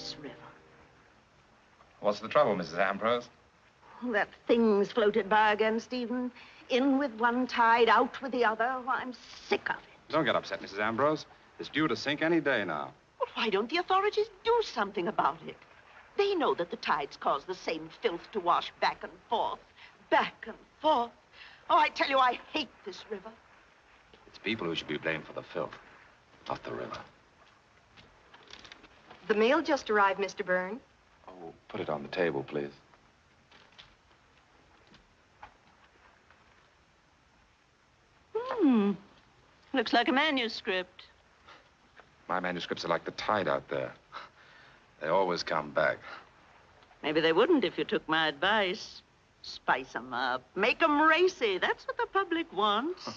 this river. What's the trouble, Mrs. Ambrose? That thing's floated by again, Stephen. In with one tide, out with the other. Oh, I'm sick of it. Don't get upset, Mrs. Ambrose. It's due to sink any day now. Well, why don't the authorities do something about it? They know that the tides cause the same filth to wash back and forth. Back and forth. Oh, I tell you, I hate this river. It's people who should be blamed for the filth, not the river. The mail just arrived, Mr. Byrne. Oh, put it on the table, please. Looks like a manuscript. My manuscripts are like the tide out there. They always come back. Maybe they wouldn't if you took my advice. Spice 'em up. Make 'em racy. That's what the public wants.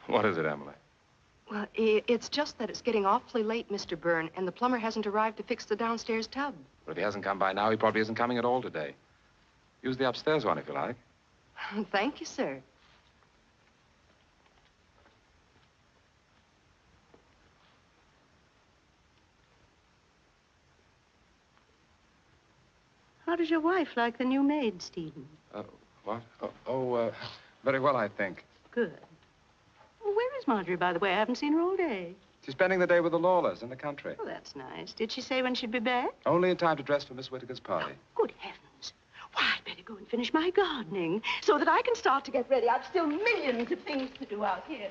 What is it, Emily? Well, it's just that it's getting awfully late, Mr. Byrne, and the plumber hasn't arrived to fix the downstairs tub. But if he hasn't come by now, he probably isn't coming at all today. Use the upstairs one if you like. Thank you, sir. How does your wife like the new maid, Stephen? What? Very well, I think. Good. Well, where is Marjorie, by the way? I haven't seen her all day. She's spending the day with the Lawlers in the country. Oh, that's nice. Did she say when she'd be back? Only in time to dress for Miss Whittaker's party. Good heavens. Why, I'd better go and finish my gardening so that I can start to get ready. I've still millions of things to do out here.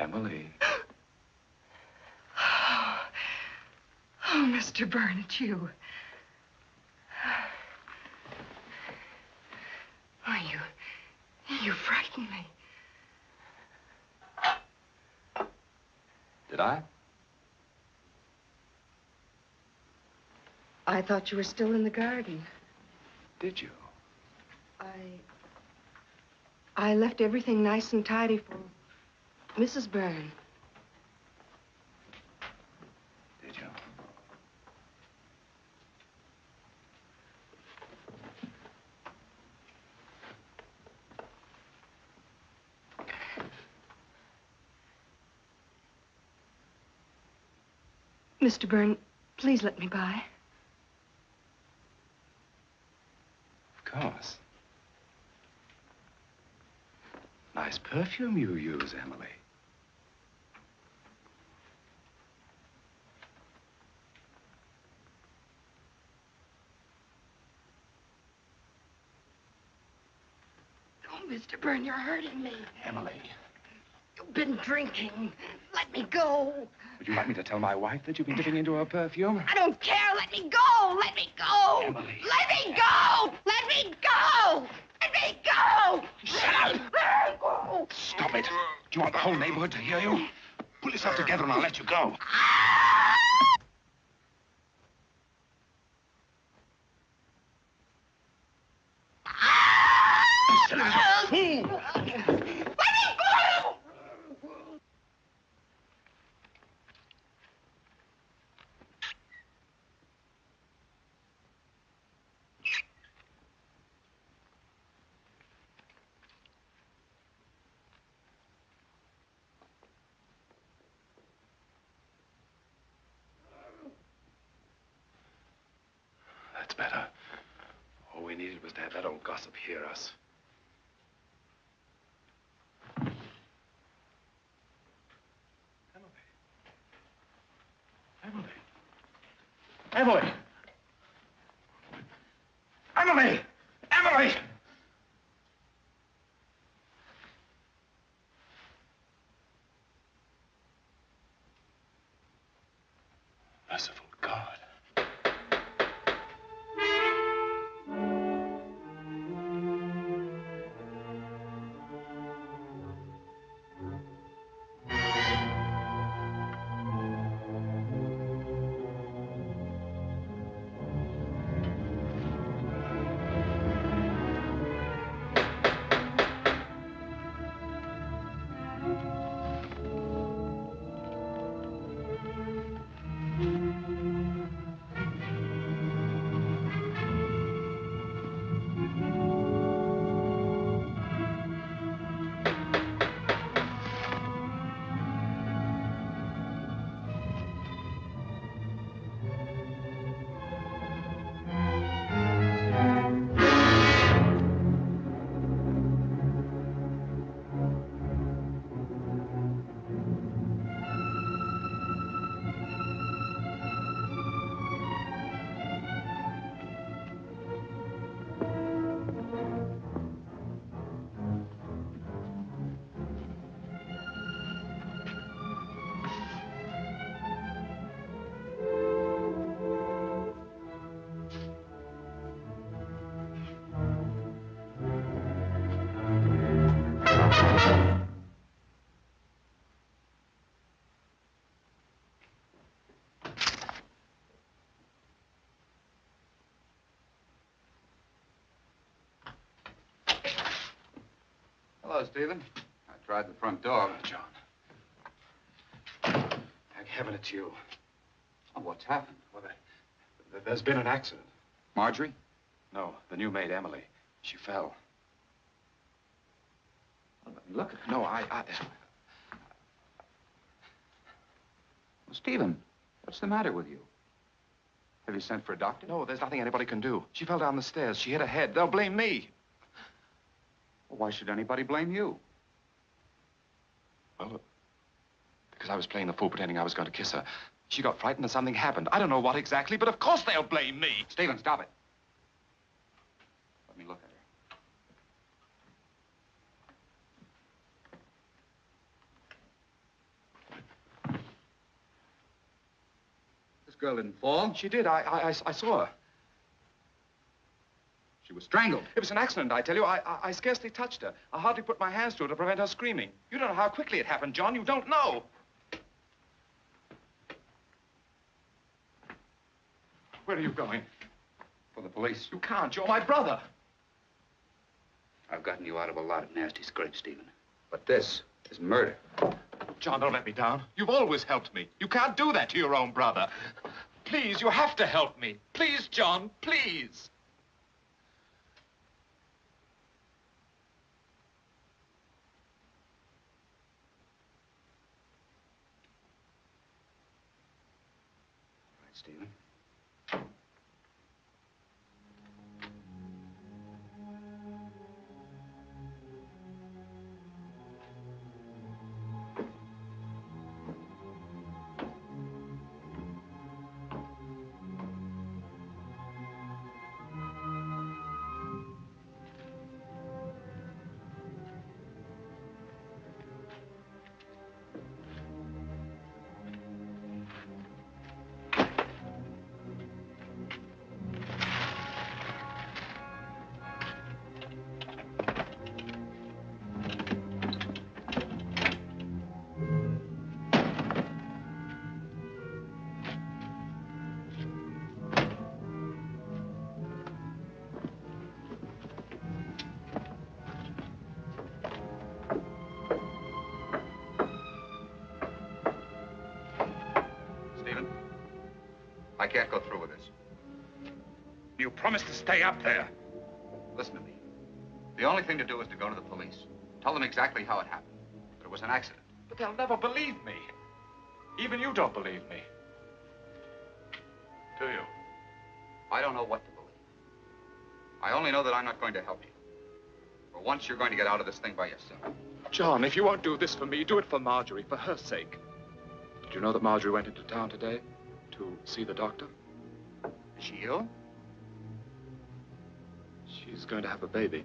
Emily. Oh, Mr. Byrne, it's you. Oh, you frightened me. Did I? I thought you were still in the garden. Did you? I left everything nice and tidy for Mrs. Byrne. Did you? Mr. Byrne, please let me by. Of course. Nice perfume you use, Emily. Oh, Mr. Byrne, you're hurting me. Emily. You've been drinking. Let me go. Would you like me to tell my wife that you've been dipping into her perfume? I don't care. Let me go. Let me go. Emily. Let me go. Let me go. Let me go. Shut up. Let me go. Stop it. Do you want the whole neighborhood to hear you? Pull yourself together and I'll let you go. You silly little fool! Let me go. That's better. All we needed was to have that old gossip hear us. Emily. Emily! Emily! Emily! Merciful God. Hello, Stephen. I tried the front door. Oh, John. Thank heaven it's you. Oh, what's happened? Well, there's been an accident. Marjorie? No, the new maid, Emily. She fell. Well, let me look at her. No, Well, Stephen, what's the matter with you? Have you sent for a doctor? No, there's nothing anybody can do. She fell down the stairs. She hit her head. They'll blame me. Well, why should anybody blame you? Well, because I was playing the fool pretending I was going to kiss her. She got frightened and something happened. I don't know what exactly, but of course they'll blame me. Stephen, stop it. Let me look at her. girl didn't fall. She did. I saw her. She was strangled. It was an accident, I tell you. I scarcely touched her. I hardly put my hands to her to prevent her screaming. You don't know how quickly it happened, John. You don't know. Where are you going? For the police. You can't. You're my brother. I've gotten you out of a lot of nasty scrapes, Stephen. But this is murder. John, don't let me down. You've always helped me. You can't do that to your own brother. Please, you have to help me. Please, John, please. All right, Stephen. I can't go through with this. You promised to stay up there. Listen to me. The only thing to do is to go to the police. Tell them exactly how it happened. But it was an accident. But they'll never believe me. Even you don't believe me. Do you? I don't know what to believe. I only know that I'm not going to help you. For once, you're going to get out of this thing by yourself. John, if you won't do this for me, do it for Marjorie, for her sake. Did you know that Marjorie went into town today to see the doctor? Is she ill? She's going to have a baby.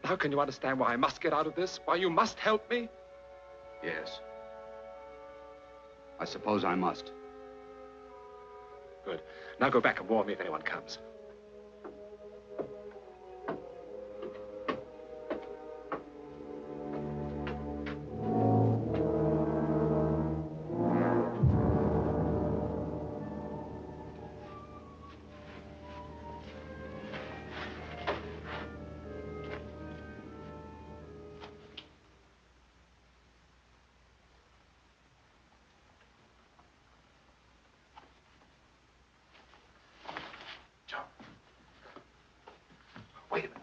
Now can you understand why I must get out of this? Why you must help me? Yes. I suppose I must. Good. Now go back and warn me if anyone comes. Wait a minute.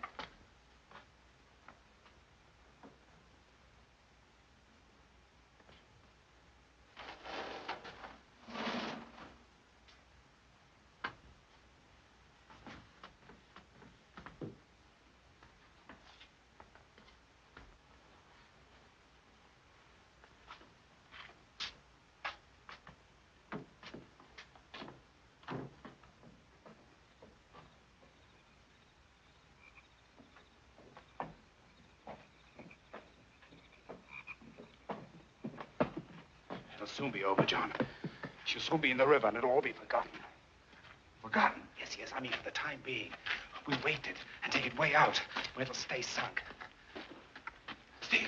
It'll soon be over, John. She'll soon be in the river and it'll all be forgotten. Forgotten? Yes, yes, I mean for the time being. We wait it and take it way out where it'll stay sunk. Steve.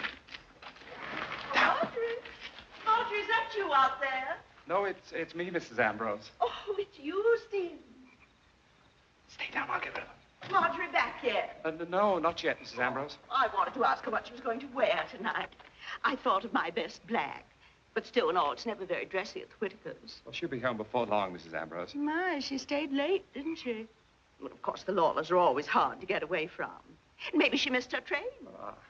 Down. Marjorie, is that you out there? No, it's me, Mrs. Ambrose. Oh, it's you, Steve. Stay down, I'll get rid of her. Marjorie back yet? No, not yet, Mrs. Ambrose. I wanted to ask her what she was going to wear tonight. I thought of my best black. But still, no, it's never very dressy at the Whitakers. Well, she'll be home before long, Mrs. Ambrose. My, she stayed late, didn't she? Well, of course, the Lawlers are always hard to get away from. Maybe she missed her train.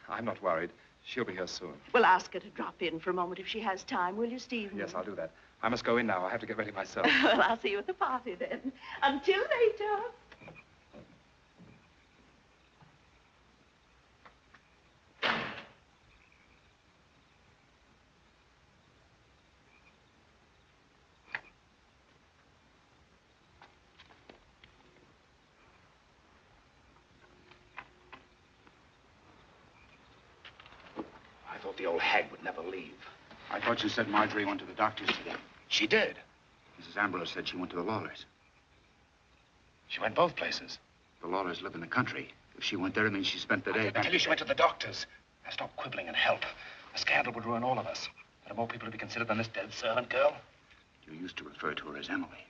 I'm not worried. She'll be here soon. Well, ask her to drop in for a moment if she has time, will you, Stephen? Yes, I'll do that. I must go in now. I have to get ready myself. Well, I'll see you at the party then. Until later. I thought the old hag would never leave. I thought you said Marjorie went to the doctor's today. She did. Mrs. Ambrose said she went to the Lawlers. She went both places. The Lawlers live in the country. If she went there, it means she spent the day. I tell you, she went to the doctor's. Now stop quibbling and help. The scandal would ruin all of us. There are more people to be considered than this dead servant girl. You used to refer to her as Emily.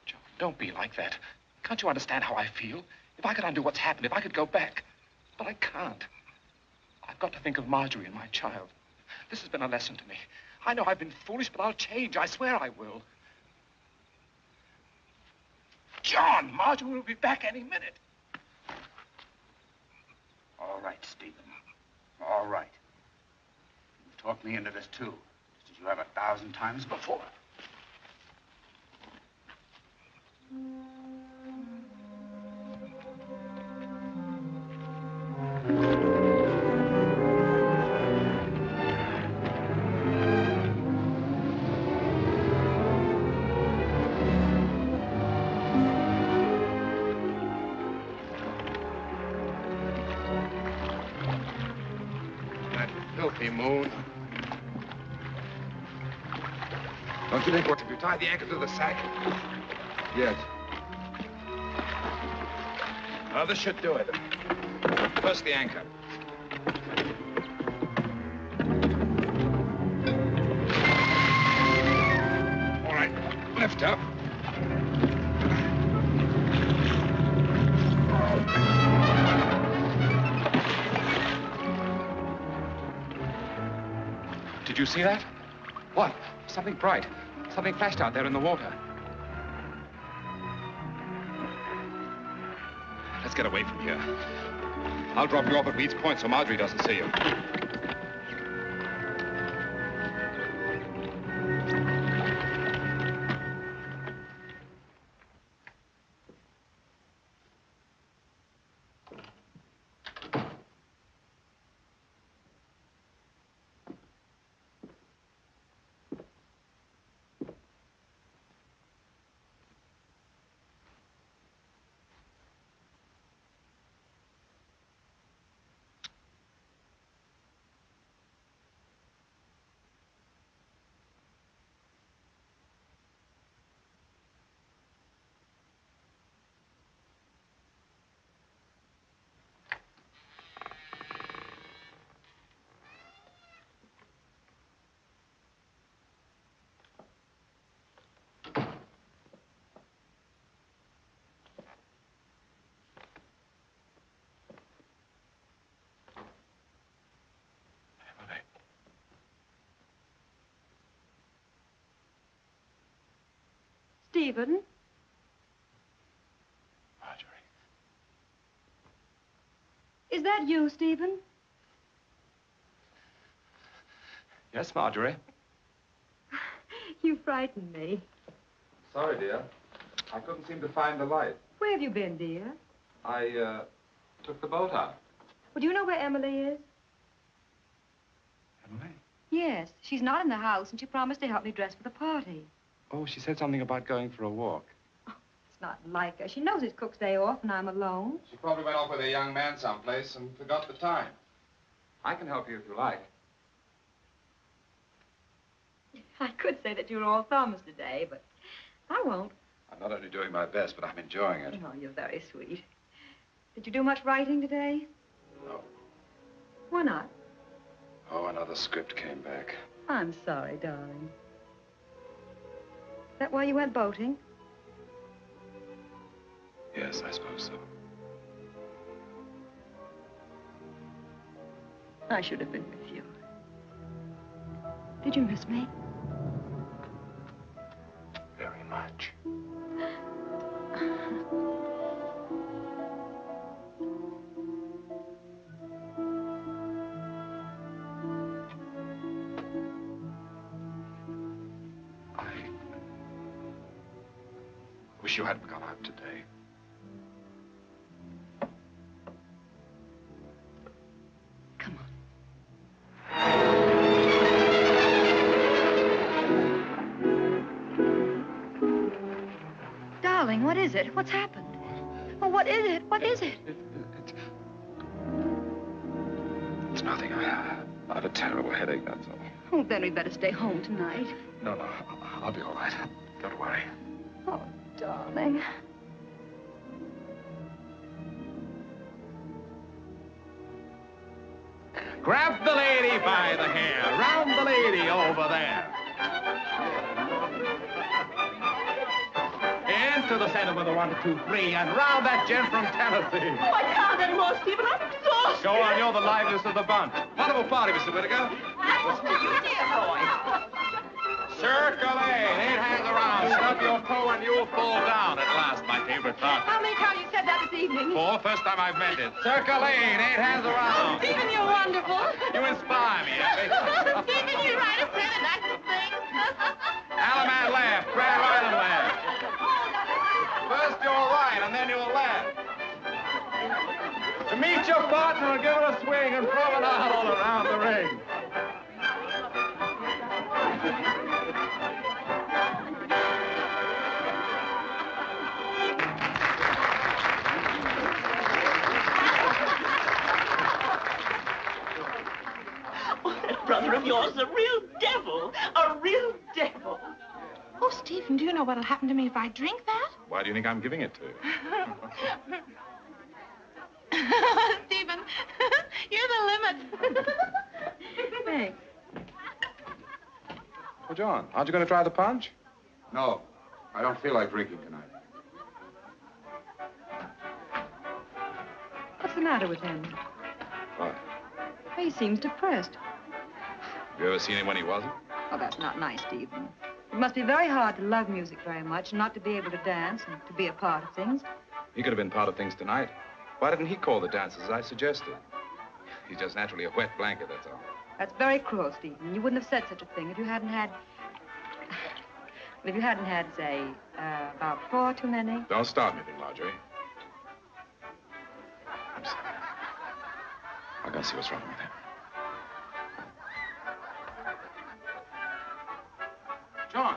John, don't be like that. Can't you understand how I feel? If I could undo what's happened, if I could go back. But I can't. I've got to think of Marjorie and my child. This has been a lesson to me. I know I've been foolish, but I'll change. I swear I will. John, Marjorie will be back any minute. All right, Stephen. All right. You've talked me into this, too, just as you have 1,000 times before. Moon. Don't you think what if you tie the anchor to the sack? Yes. Well, this should do it. First the anchor. All right, lift up. Did you see that? What? Something bright. Something flashed out there in the water. Let's get away from here. I'll drop you off at Weed's Point so Marjorie doesn't see you. Stephen? Marjorie. Is that you, Stephen? Yes, Marjorie. You frightened me. Sorry, dear. I couldn't seem to find the light. Where have you been, dear? I, took the boat out. Well, do you know where Emily is? Emily? Yes, she's not in the house, and she promised to help me dress for the party. Oh, she said something about going for a walk. Oh, it's not like her. She knows it's Cook's day off and I'm alone. She probably went off with a young man someplace and forgot the time. I can help you if you like. I could say that you're all thumbs today, but I won't. I'm not only doing my best, but I'm enjoying it. Oh, you're very sweet. Did you do much writing today? No. Why not? Oh, another script came back. I'm sorry, darling. Is that why you went boating? Yes, I suppose so. I should have been with you. Did you miss me? Very much. I wish you hadn't gone out today. Come on. Darling, what is it? What's happened? Oh, what is it? What is it? It's nothing. I have a terrible headache, that's all. Oh, then we'd better stay home tonight. No, I'll be all right. Don't worry. Oh, darling. Grab the lady by the hair. Round the lady over there. Into the center with a 1, 2, 3, and round that gent from Tennessee. Oh, I can't anymore, Stephen. I'm exhausted. Go on, you're the liveliest of the bunch. Wonderful party, Mr. Whittaker. Thanks to you, dear boy. Circulate. 8 hands around. Stub your toe and you'll fall down at last, my favorite thought. How many times you said that this evening? 4, first time I've meant it. Circulate. 8 hands around. Stephen, you're wonderful. You inspire me, Effie. Stephen, you write a pretty nice thing. Alaman left. Grand right and left. First you'll right and then you'll left. To meet your partner, give her a swing and promenade all around the ring. Oh, that brother of yours is a real devil. A real devil. Oh, Stephen, do you know what'll happen to me if I drink that? Why do you think I'm giving it to you? Stephen, you're the limit. Thanks. Well, John, aren't you going to try the punch? No, I don't feel like drinking tonight. What's the matter with him? What? He seems depressed. You ever seen him when he wasn't? Oh, that's not nice, Stephen. It must be very hard to love music very much and not to be able to dance and to be a part of things. He could have been part of things tonight. Why didn't he call the dances as I suggested? He's just naturally a wet blanket, that's all. That's very cruel, Stephen. You wouldn't have said such a thing if you hadn't had... if you hadn't had, say, about 4 too many. Don't start anything, Marjorie. I'm sorry. I'll go see what's wrong with him. John!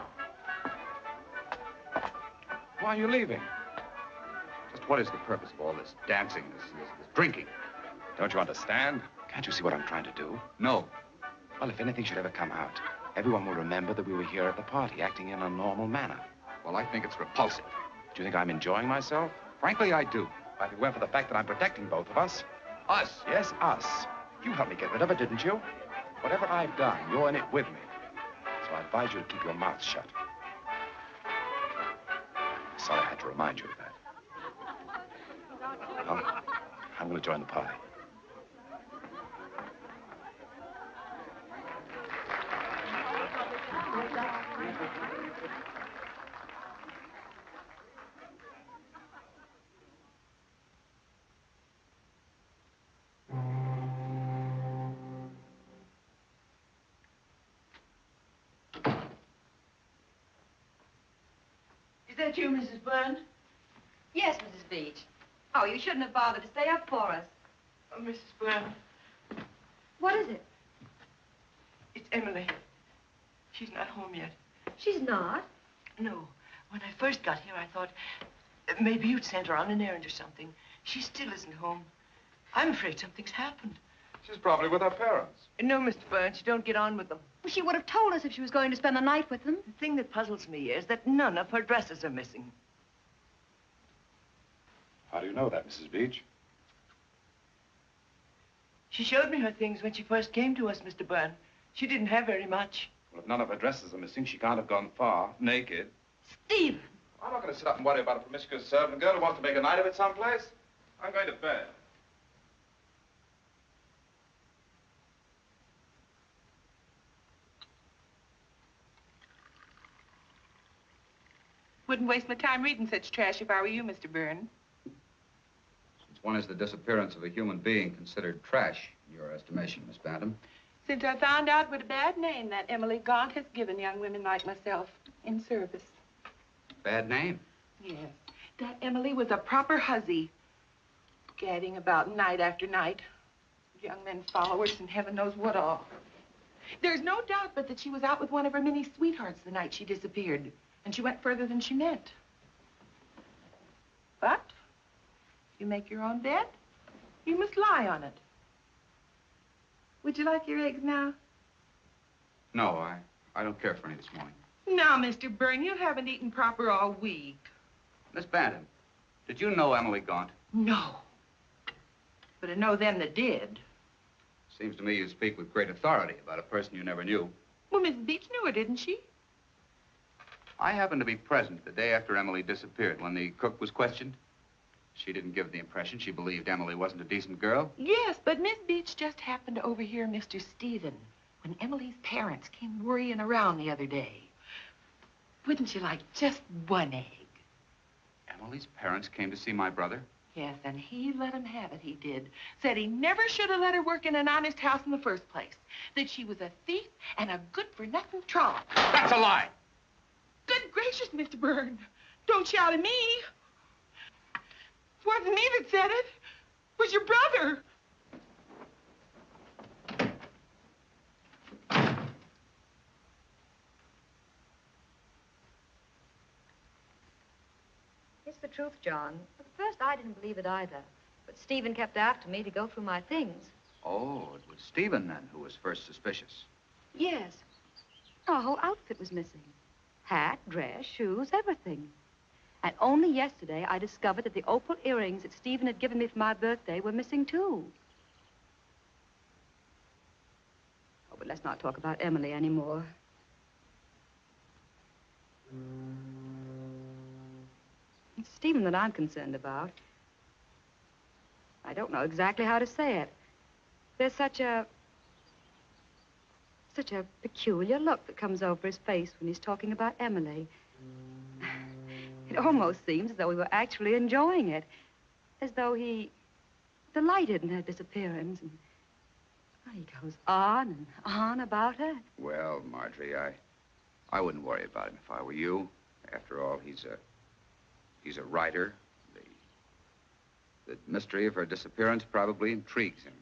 Why are you leaving? Just what is the purpose of all this dancing, this drinking? Don't you understand? Can't you see what I'm trying to do? No. Well, if anything should ever come out, everyone will remember that we were here at the party, acting in a normal manner. Well, I think it's repulsive. Do you think I'm enjoying myself? Frankly, I do. If it weren't for the fact that I'm protecting both of us. Us? Yes, us. You helped me get rid of her, didn't you? Whatever I've done, you're in it with me. So I advise you to keep your mouth shut. Sorry I had to remind you of that. Well, I'm going to join the party. Is that you, Mrs. Byrne? Yes, Mrs. Beach. Oh, you shouldn't have bothered to stay up for us. Oh, Mrs. Byrne, What is it? it's Emily. She's not home yet. She's not. No. When I first got here, I thought maybe you'd sent her on an errand or something. She still isn't home. I'm afraid something's happened. She's probably with her parents. No, Mr. Byrne, she don't get on with them. Well, she would have told us if she was going to spend the night with them. The thing that puzzles me is that none of her dresses are missing. How do you know that, Mrs. Beach? She showed me her things when she first came to us, Mr. Byrne. She didn't have very much. Well, if none of her dresses are missing, she can't have gone far, naked. Stephen! I'm not going to sit up and worry about a promiscuous servant girl who wants to make a night of it someplace. I'm going to bed. Wouldn't waste my time reading such trash if I were you, Mr. Byrne. Since when is the disappearance of a human being considered trash in your estimation, Miss Bantam? Since I found out what a bad name that Emily Gaunt has given young women like myself in service. Bad name? Yes. That Emily was a proper hussy. Gadding about night after night. Young men's followers and heaven knows what all. There's no doubt but that she was out with one of her many sweethearts the night she disappeared. And she went further than she meant. But if you make your own bed, you must lie on it. Would you like your eggs now? No, I don't care for any this morning. Now, Mr. Byrne, you haven't eaten proper all week. Miss Bantam, did you know Emily Gaunt? No. But I know them that did. Seems to me you speak with great authority about a person you never knew. Well, Miss Beach knew her, didn't she? I happened to be present the day after Emily disappeared when the cook was questioned. She didn't give the impression she believed Emily wasn't a decent girl. Yes, but Miss Beach just happened to overhear Mr. Stephen when Emily's parents came worrying around the other day. Wouldn't you like just one egg? Emily's parents came to see my brother? Yes, and he let him have it, he did. Said he never should have let her work in an honest house in the first place. That she was a thief and a good-for-nothing trollop. That's a lie! Good gracious, Mr. Byrne. Don't shout at me. It wasn't me that said it. It was your brother. It's the truth, John. At first, I didn't believe it either. But Stephen kept after me to go through my things. Oh, it was Stephen, then, who was first suspicious. Yes. Our whole outfit was missing. Hat, dress, shoes, everything. And only yesterday, I discovered that the opal earrings that Stephen had given me for my birthday were missing, too. Oh, but let's not talk about Emily anymore. It's Stephen that I'm concerned about. I don't know exactly how to say it. There's such a peculiar look that comes over his face when he's talking about Emily. It almost seems as though we were actually enjoying it. As though he delighted in her disappearance. And he goes on and on about her. Well, Marjorie, I wouldn't worry about him if I were you. After all, he's a writer. The mystery of her disappearance probably intrigues him.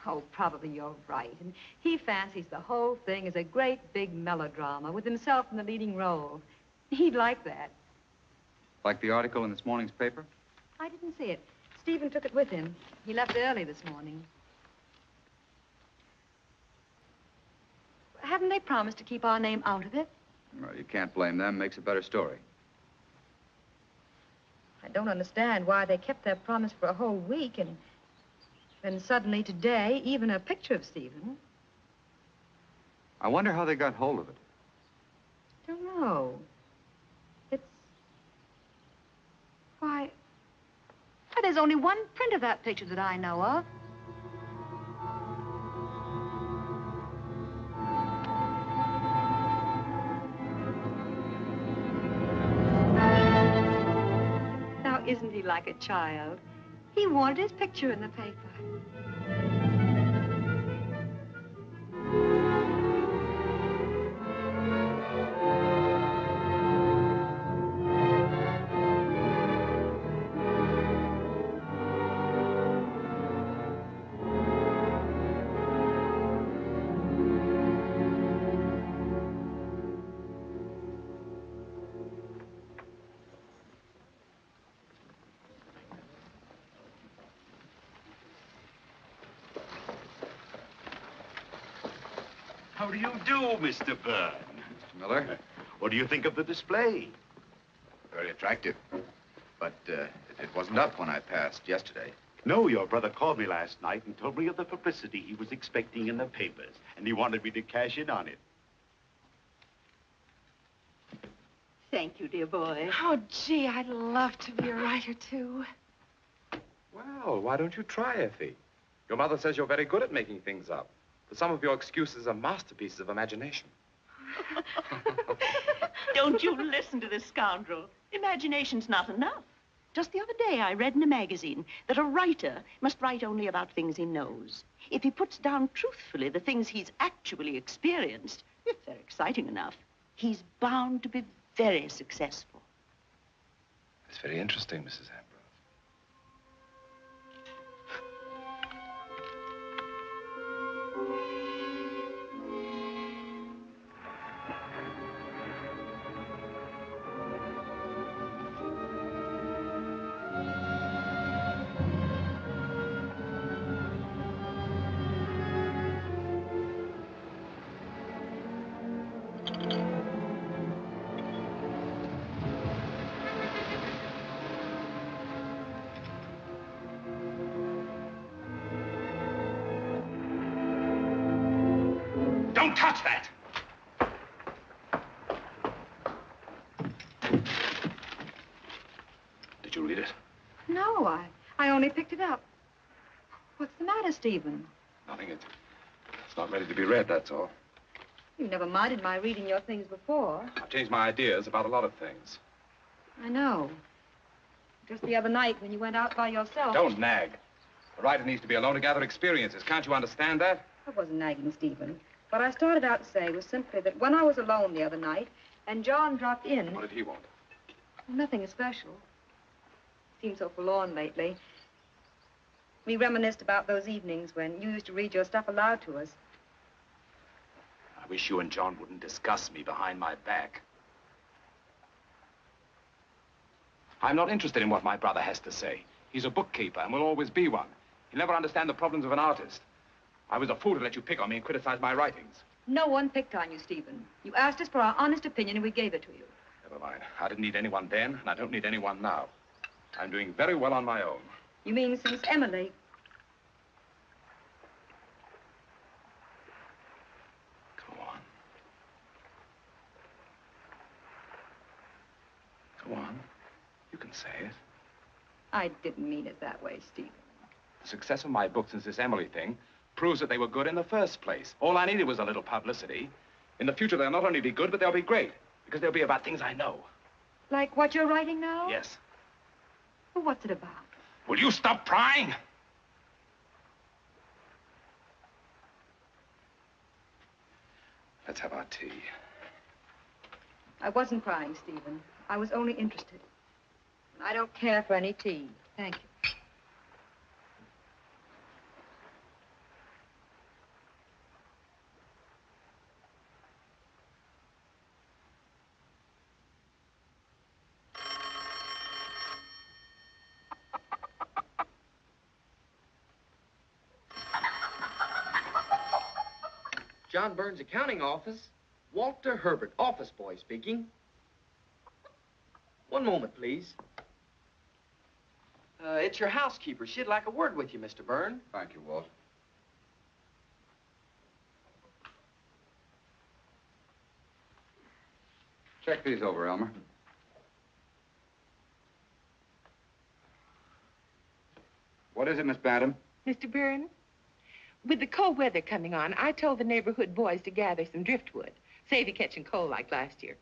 Oh, probably you're right. And he fancies the whole thing is a great big melodrama with himself in the leading role. He'd like that. Like the article in this morning's paper? I didn't see it. Stephen took it with him. He left early this morning. Haven't they promised to keep our name out of it? Well, you can't blame them. Makes a better story. I don't understand why they kept their promise for a whole week and then suddenly today, even a picture of Stephen. I wonder how they got hold of it. Don't know. Why, there's only one print of that picture that I know of. Now, isn't he like a child? He wanted his picture in the paper. How do you do, Mr. Byrne? Mr. Miller? What do you think of the display? Very attractive. But it wasn't up when I passed yesterday. No, your brother called me last night and told me of the publicity he was expecting in the papers, and he wanted me to cash in on it. Thank you, dear boy. Oh, gee, I'd love to be a writer, too. Well, why don't you try, Effie? Your mother says you're very good at making things up. But some of your excuses are masterpieces of imagination. Don't you listen to this scoundrel. Imagination's not enough. Just the other day, I read in a magazine that a writer must write only about things he knows. If he puts down truthfully the things he's actually experienced, if they're exciting enough, he's bound to be very successful. That's very interesting, Mrs. Ambrose. Don't touch that! Did you read it? No, I only picked it up. What's the matter, Stephen? Nothing. It's not ready to be read, that's all. You never minded my reading your things before. I've changed my ideas about a lot of things. I know. Just the other night when you went out by yourself. Don't nag. A writer needs to be alone to gather experiences. Can't you understand that? I wasn't nagging, Stephen. What I started out to say was simply that when I was alone the other night and John dropped in... What did he want? Nothing especial. Seemed so forlorn lately. We reminisced about those evenings when you used to read your stuff aloud to us. I wish you and John wouldn't discuss me behind my back. I'm not interested in what my brother has to say. He's a bookkeeper and will always be one. He'll never understand the problems of an artist. I was a fool to let you pick on me and criticize my writings. No one picked on you, Stephen. You asked us for our honest opinion and we gave it to you. Never mind. I didn't need anyone then, and I don't need anyone now. I'm doing very well on my own. You mean since Emily... Go on. Go on. You can say it. I didn't mean it that way, Stephen. The success of my book since this Emily thing proves that they were good in the first place. All I needed was a little publicity. In the future, they'll not only be good, but they'll be great. Because they'll be about things I know. Like what you're writing now? Yes. Well, what's it about? Will you stop prying? Let's have our tea. I wasn't crying, Stephen. I was only interested. I don't care for any tea. Thank you. John Burns' accounting office. Walter Herbert, office boy speaking. One moment, please. It's your housekeeper. She'd like a word with you, Mr. Byrne. Thank you, Walt. Check these over, Elmer. What is it, Miss Bantam? Mr. Byrne, with the cold weather coming on, I told the neighborhood boys to gather some driftwood, save you catching cold like last year.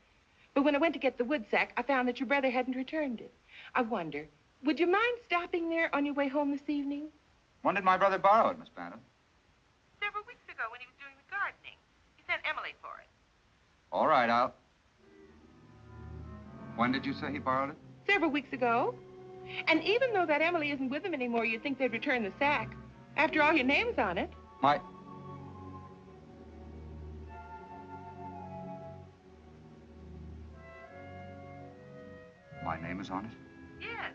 But when I went to get the wood sack, I found that your brother hadn't returned it. I wonder, would you mind stopping there on your way home this evening? When did my brother borrow it, Miss Bantam? Several weeks ago when he was doing the gardening. He sent Emily for it. All right, Al. When did you say he borrowed it? Several weeks ago. And even though that Emily isn't with him anymore, you'd think they'd return the sack. After all, your name's on it. My name is on it? Yes.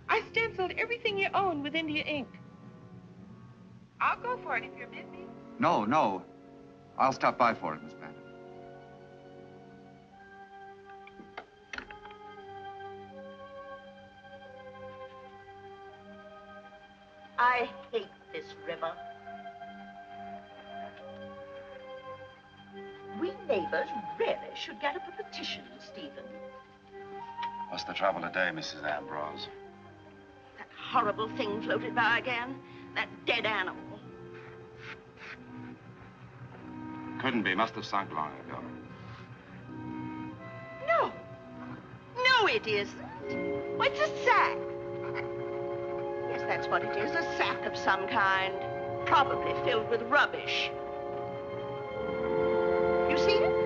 I stenciled everything you own with India ink. I'll go for it if you're busy. No, no. I'll stop by for it, Miss Bantam. I hate this river. We neighbors really should get up a petition, Stephen. What's the trouble today, Mrs. Ambrose? That horrible thing floated by again. That dead animal. Couldn't be. Must have sunk long ago. No. No, it isn't. Well, it's a sack. Yes, that's what it is. A sack of some kind. Probably filled with rubbish. You see it?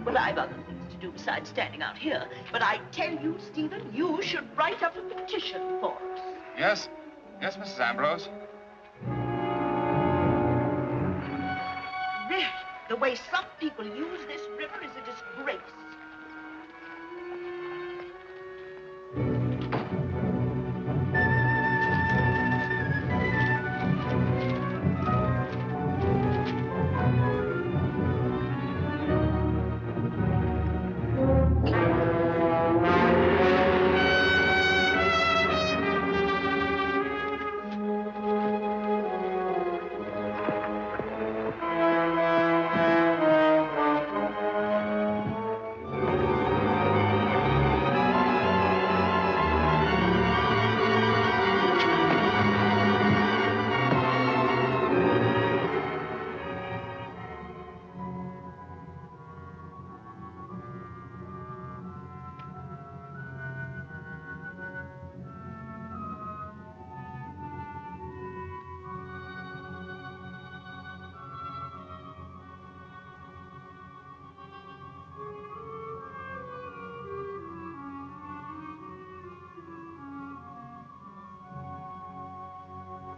Well, I've other things to do besides standing out here. But I tell you, Stephen, you should write up a petition for us. Yes? Yes, Mrs. Ambrose? Really, the way some people use this river is a disgrace.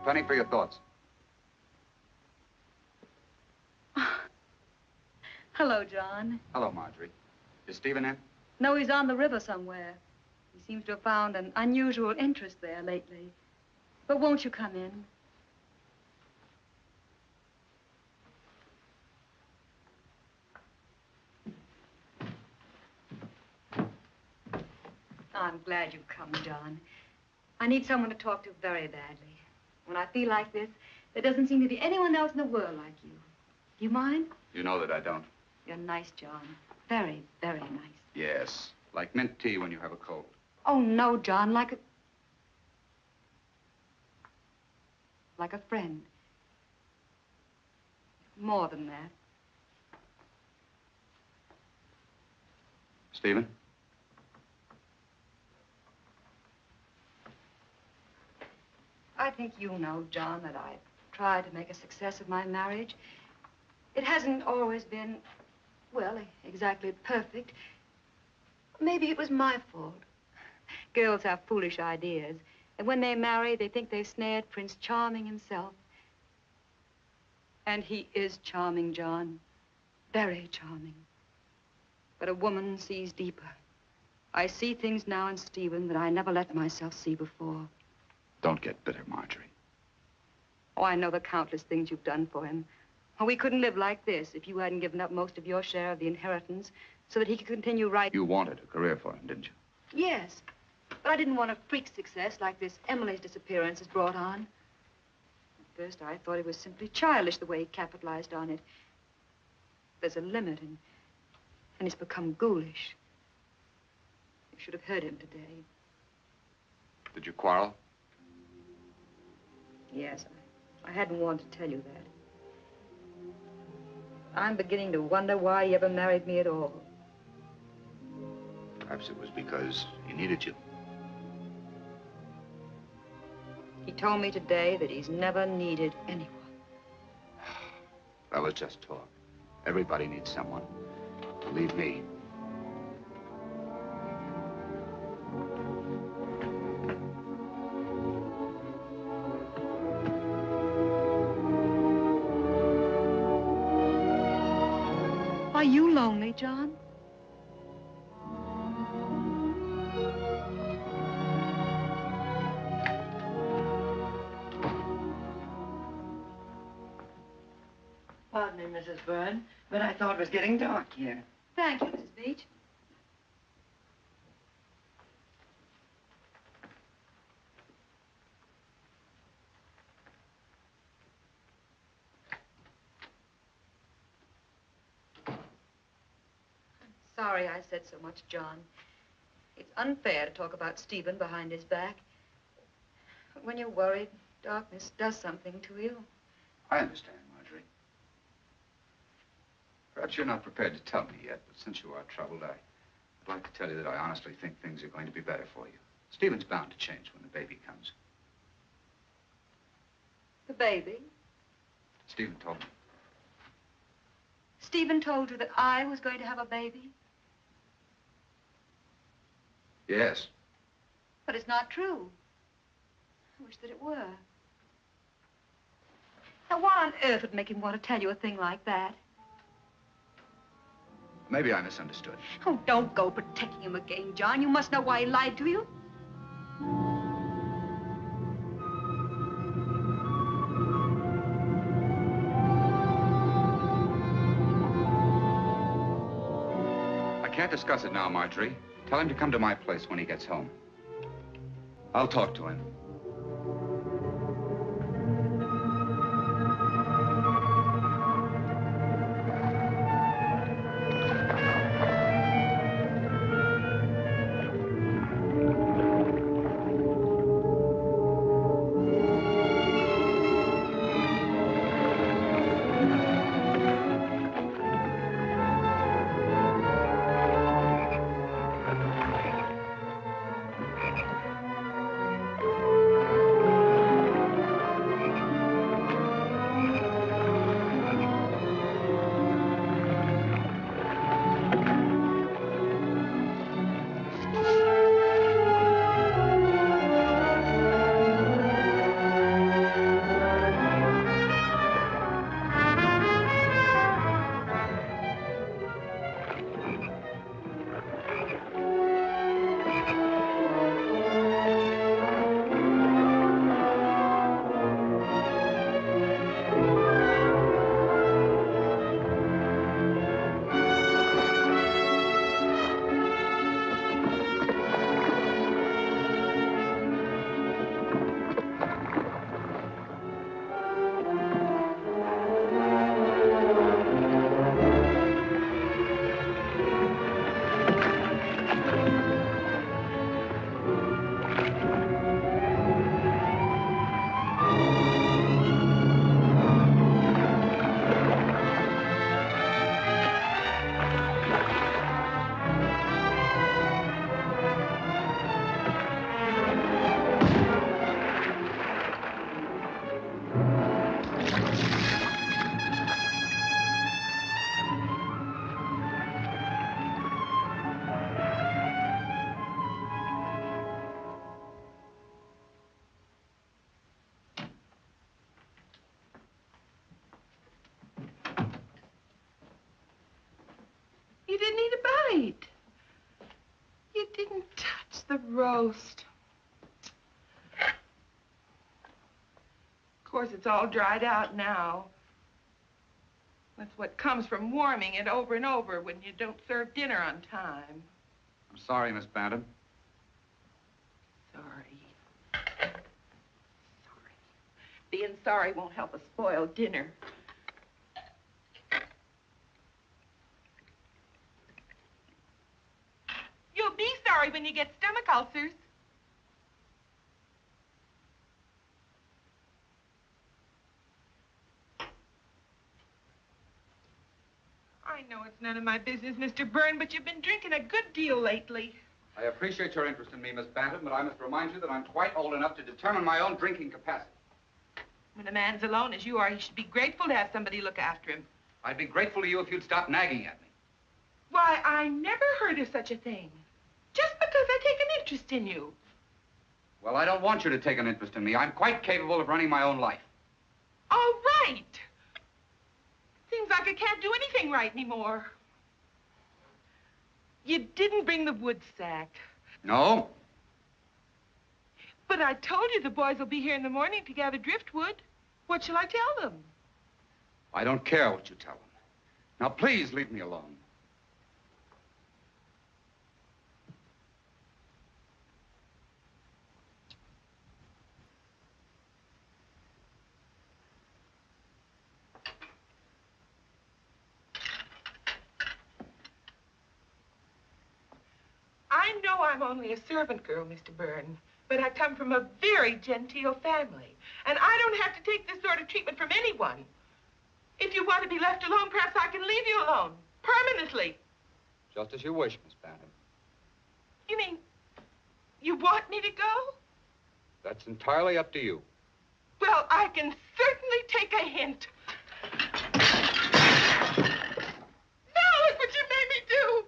Plenty for your thoughts. Hello, John. Hello, Marjorie. Is Stephen in? No, he's on the river somewhere. He seems to have found an unusual interest there lately. But won't you come in? I'm glad you've come, John. I need someone to talk to very badly. When I feel like this, there doesn't seem to be anyone else in the world like you. Do you mind? You know that I don't. You're nice, John. Very, very nice. Yes, like mint tea when you have a cold. Oh, no, John, like a friend. More than that. Stephen? I think you know, John, that I've tried to make a success of my marriage. It hasn't always been, well, exactly perfect. Maybe it was my fault. Girls have foolish ideas, and when they marry, they think they've snared Prince Charming himself. And he is charming, John. Very charming. But a woman sees deeper. I see things now in Stephen that I never let myself see before. Don't get bitter, Marjorie. Oh, I know the countless things you've done for him. Oh, we couldn't live like this if you hadn't given up most of your share of the inheritance so that he could continue writing. You wanted a career for him, didn't you? Yes, but I didn't want a freak success like this Emily's disappearance has brought on. At first, I thought it was simply childish the way he capitalized on it. There's a limit, and it's become ghoulish. You should have heard him today. Did you quarrel? Yes, I hadn't wanted to tell you that. I'm beginning to wonder why he ever married me at all. Perhaps it was because he needed you. He told me today that he's never needed anyone. That was just talk. Everybody needs someone. Believe me. Are you lonely, John? Pardon me, Mrs. Byrne, but I thought it was getting dark here. Thank you, Mrs. Beach. Sorry I said so much, John. It's unfair to talk about Stephen behind his back. When you're worried, darkness does something to you. I understand, Marjorie. Perhaps you're not prepared to tell me yet, but since you are troubled, I'd like to tell you that I honestly think things are going to be better for you. Stephen's bound to change when the baby comes. The baby? Stephen told me. Stephen told you that I was going to have a baby? Yes. But it's not true. I wish that it were. Now, what on earth would make him want to tell you a thing like that? Maybe I misunderstood. Oh, don't go protecting him again, John. You must know why he lied to you. I can't discuss it now, Marjorie. Tell him to come to my place when he gets home. I'll talk to him. You didn't eat a bite. You didn't touch the roast. Of course, it's all dried out now. That's what comes from warming it over and over when you don't serve dinner on time. I'm sorry, Miss Bantam. Sorry. Sorry. Being sorry won't help a spoiled dinner. You'll be sorry when you get stomach ulcers. I know it's none of my business, Mr. Byrne, but you've been drinking a good deal lately. I appreciate your interest in me, Miss Bantam, but I must remind you that I'm quite old enough to determine my own drinking capacity. When a man's alone as you are, he should be grateful to have somebody look after him. I'd be grateful to you if you'd stop nagging at me. Why, I never heard of such a thing. Just because I take an interest in you. Well, I don't want you to take an interest in me. I'm quite capable of running my own life. All right. Seems like I can't do anything right anymore. You didn't bring the wood sack. No? But I told you the boys will be here in the morning to gather driftwood. What shall I tell them? I don't care what you tell them. Now, please leave me alone. I know I'm only a servant girl, Mr. Byrne, but I come from a very genteel family, and I don't have to take this sort of treatment from anyone. If you want to be left alone, perhaps I can leave you alone, permanently. Just as you wish, Miss Bantam. You mean, you want me to go? That's entirely up to you. Well, I can certainly take a hint. Now look what you made me do.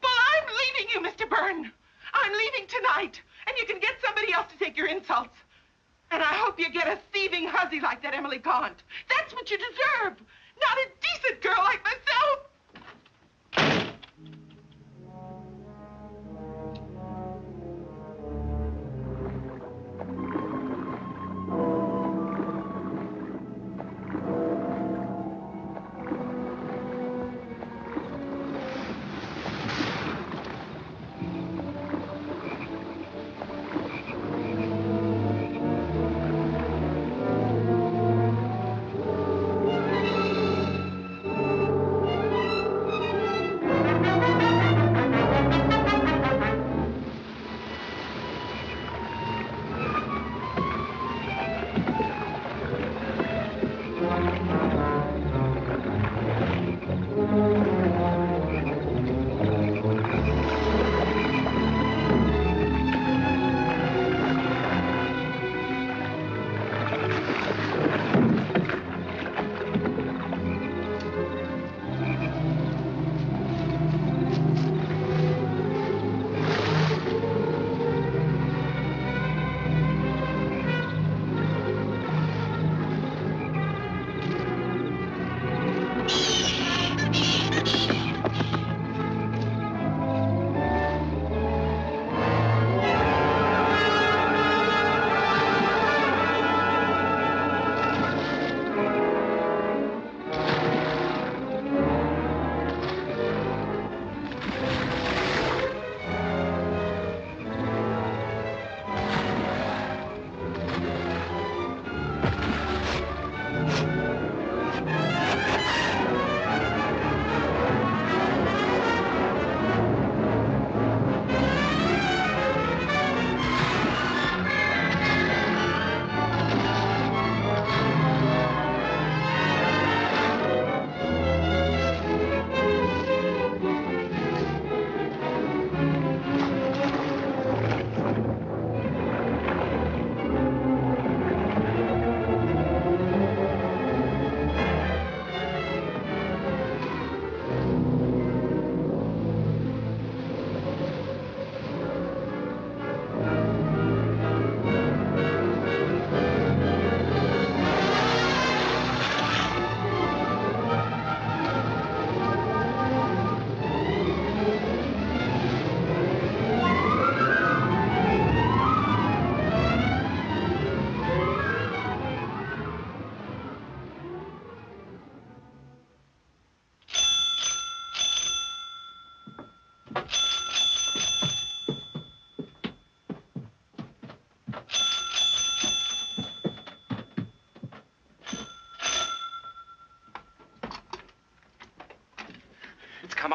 Well, I'm leaving you, Mr. Byrne. I'm leaving tonight, and you can get somebody else to take your insults. And I hope you get a thieving hussy like that Emily Gaunt. That's what you deserve, not a decent girl like myself.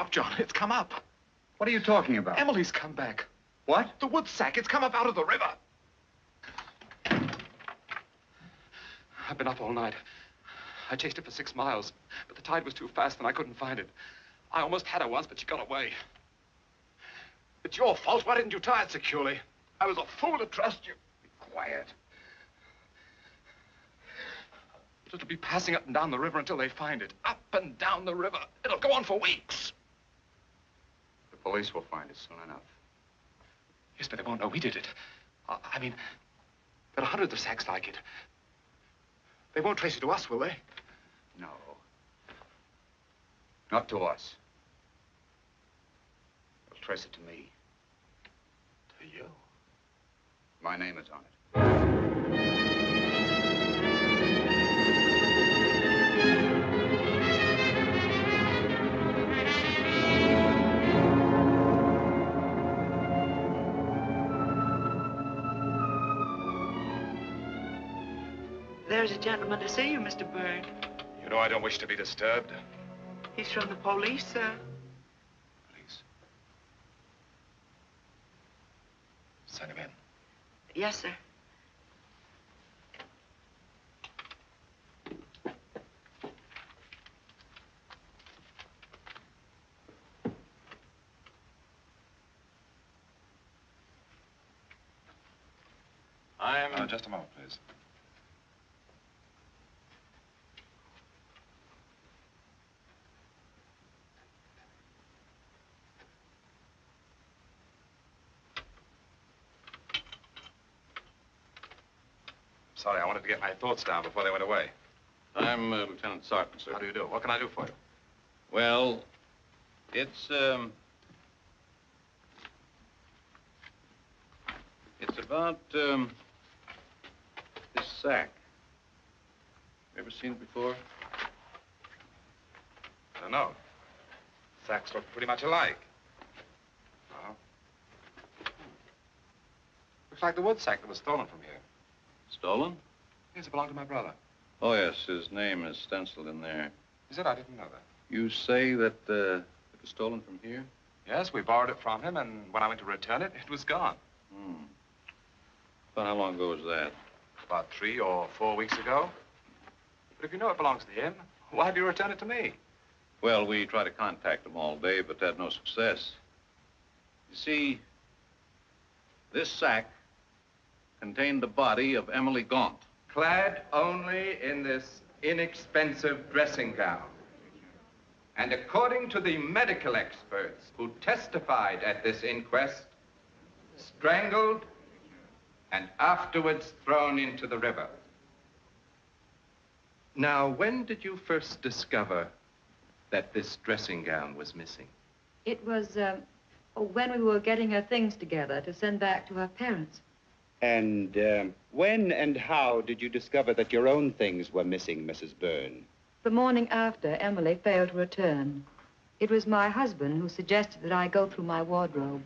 up, John. It's come up. What are you talking about? Emily's come back. What? The wood sack. It's come up out of the river. I've been up all night. I chased it for 6 miles, but the tide was too fast and I couldn't find it. I almost had her once, but she got away. It's your fault. Why didn't you tie it securely? I was a fool to trust you. Be quiet. It'll be passing up and down the river until they find it. Up and down the river. It'll go on for weeks. The police will find it soon enough. Yes, but they won't know we did it. I mean, there are hundreds of sacks like it. They won't trace it to us, will they? No. Not to us. They'll trace it to me. To you? My name is on it. There's a gentleman to see you, Mr. Byrne. You know I don't wish to be disturbed. He's from the police, sir. Please. Send him in. Yes, sir. Just a moment, please. Sorry, I wanted to get my thoughts down before they went away. I'm Lieutenant Sarton, sir. How do you do? What can I do for you? Well, it's about, this sack. Ever seen it before? I don't know. Sacks look pretty much alike. Well, looks like the wood sack that was stolen from here. Stolen? Yes, it belonged to my brother. Oh, yes, his name is stenciled in there. Is it? I didn't know that. You say that it was stolen from here? Yes, we borrowed it from him, and when I went to return it, it was gone. About how long ago was that? About 3 or 4 weeks ago. But if you know it belongs to him, why do you return it to me? Well, we tried to contact him all day, but had no success. You see, this sack contained the body of Emily Gaunt. Clad only in this inexpensive dressing gown. And according to the medical experts who testified at this inquest, strangled and afterwards thrown into the river. Now, when did you first discover that this dressing gown was missing? It was when we were getting her things together to send back to her parents. And when and how did you discover that your own things were missing, Mrs. Byrne? The morning after Emily failed to return. It was my husband who suggested that I go through my wardrobe.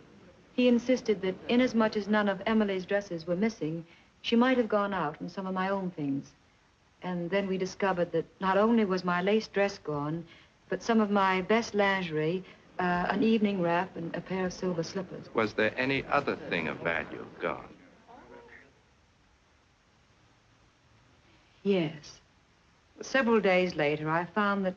He insisted that inasmuch as none of Emily's dresses were missing, she might have gone out in some of my own things. And then we discovered that not only was my lace dress gone, but some of my best lingerie, an evening wrap, and a pair of silver slippers. Was there any other thing of value gone? Yes. Several days later, I found that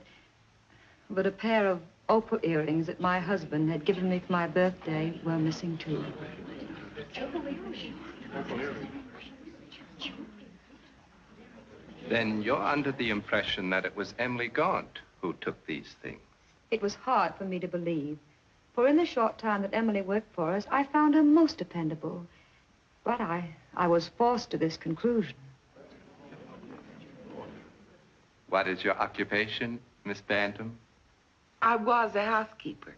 a pair of opal earrings that my husband had given me for my birthday were missing, too. Then you're under the impression that it was Emily Gaunt who took these things. It was hard for me to believe, for in the short time that Emily worked for us, I found her most dependable. But I was forced to this conclusion. What is your occupation, Miss Bantam? I was a housekeeper in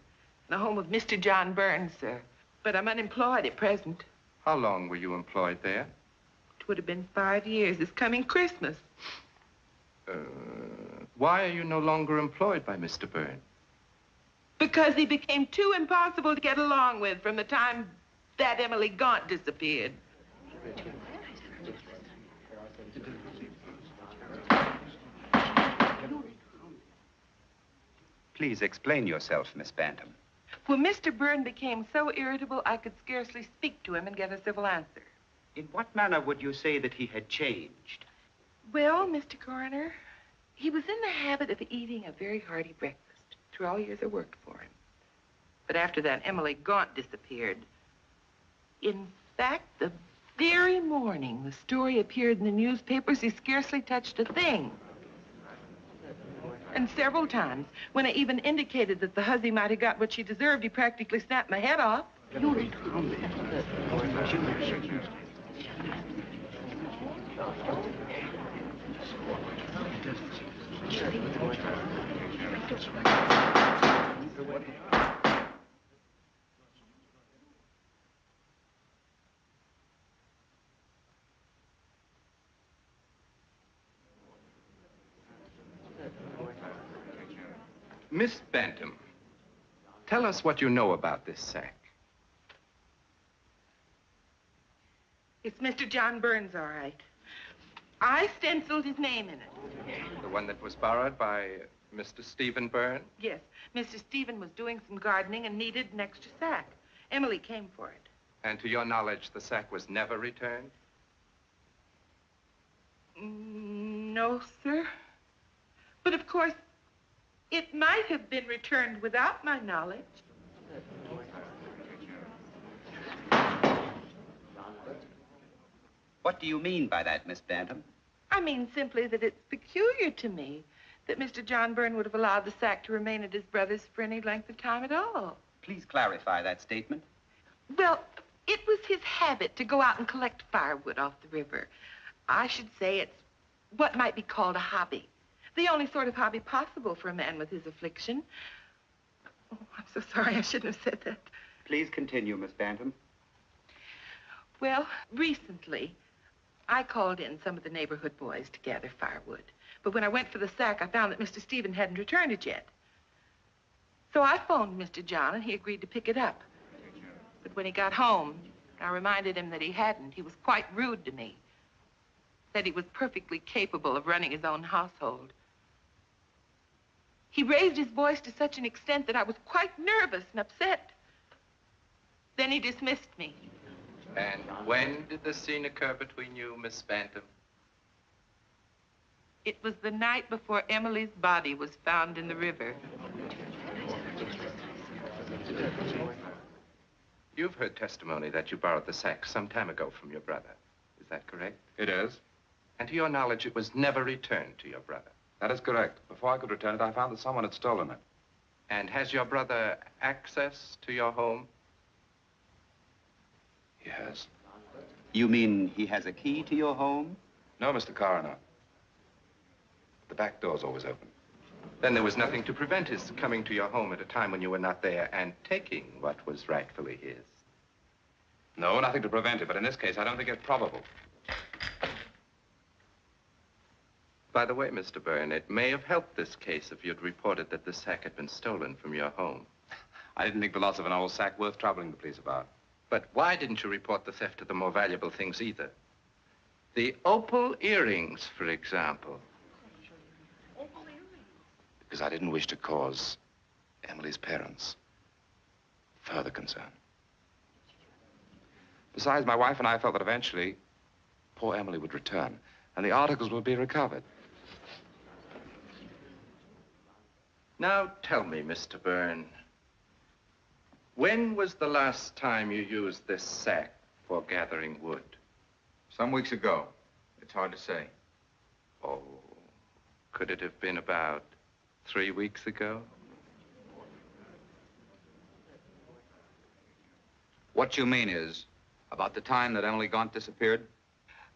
the home of Mr. John Burns, sir. But I'm unemployed at present. How long were you employed there? It would have been 5 years this coming Christmas. Why are you no longer employed by Mr. Byrne? Because he became too impossible to get along with from the time that Emily Gaunt disappeared. Please explain yourself, Miss Bantam. Well, Mr. Byrne became so irritable I could scarcely speak to him and get a civil answer. In what manner would you say that he had changed? Well, Mr. Coroner, he was in the habit of eating a very hearty breakfast. Through all years I worked for him. But after that, Emily Gaunt disappeared. In fact, the very morning the story appeared in the newspapers, he scarcely touched a thing. And several times, when I even indicated that the hussy might have got what she deserved, he practically snapped my head off. Miss Bantam, tell us what you know about this sack. It's Mr. John Burns, all right. I stenciled his name in it. The one that was borrowed by Mr. Stephen Byrne? Yes. Mr. Stephen was doing some gardening and needed an extra sack. Emily came for it. And to your knowledge, the sack was never returned? No, sir. But of course, it might have been returned without my knowledge. What do you mean by that, Miss Bantam? I mean simply that it's peculiar to me that Mr. John Byrne would have allowed the sack to remain at his brother's for any length of time at all. Please clarify that statement. Well, it was his habit to go out and collect firewood off the river. I should say it's what might be called a hobby. The only sort of hobby possible for a man with his affliction. Oh, I'm so sorry. I shouldn't have said that. Please continue, Miss Bantam. Well, recently, I called in some of the neighborhood boys to gather firewood. But when I went for the sack, I found that Mr. Stephen hadn't returned it yet. So I phoned Mr. John, and he agreed to pick it up. But when he got home, I reminded him that he hadn't. He was quite rude to me. Said he was perfectly capable of running his own household. He raised his voice to such an extent that I was quite nervous and upset. Then he dismissed me. And when did the scene occur between you, Miss Bantam? It was the night before Emily's body was found in the river. You've heard testimony that you borrowed the sack some time ago from your brother. Is that correct? It is. And to your knowledge, it was never returned to your brother. That is correct. Before I could return it, I found that someone had stolen it. And has your brother access to your home? He has. You mean he has a key to your home? No, Mr. Coroner. The back door's always open. Then there was nothing to prevent his coming to your home at a time when you were not there and taking what was rightfully his. No, nothing to prevent it, but in this case, I don't think it's probable. By the way, Mr. Byrne, it may have helped this case if you'd reported that the sack had been stolen from your home. I didn't think the loss of an old sack worth troubling the police about. But why didn't you report the theft of the more valuable things either? The opal earrings, for example. Because I didn't wish to cause Emily's parents further concern. Besides, my wife and I felt that eventually poor Emily would return and the articles would be recovered. Now tell me, Mr. Byrne, when was the last time you used this sack for gathering wood? Some weeks ago. It's hard to say. Oh, could it have been about 3 weeks ago? What you mean is, about the time that Emily Gaunt disappeared?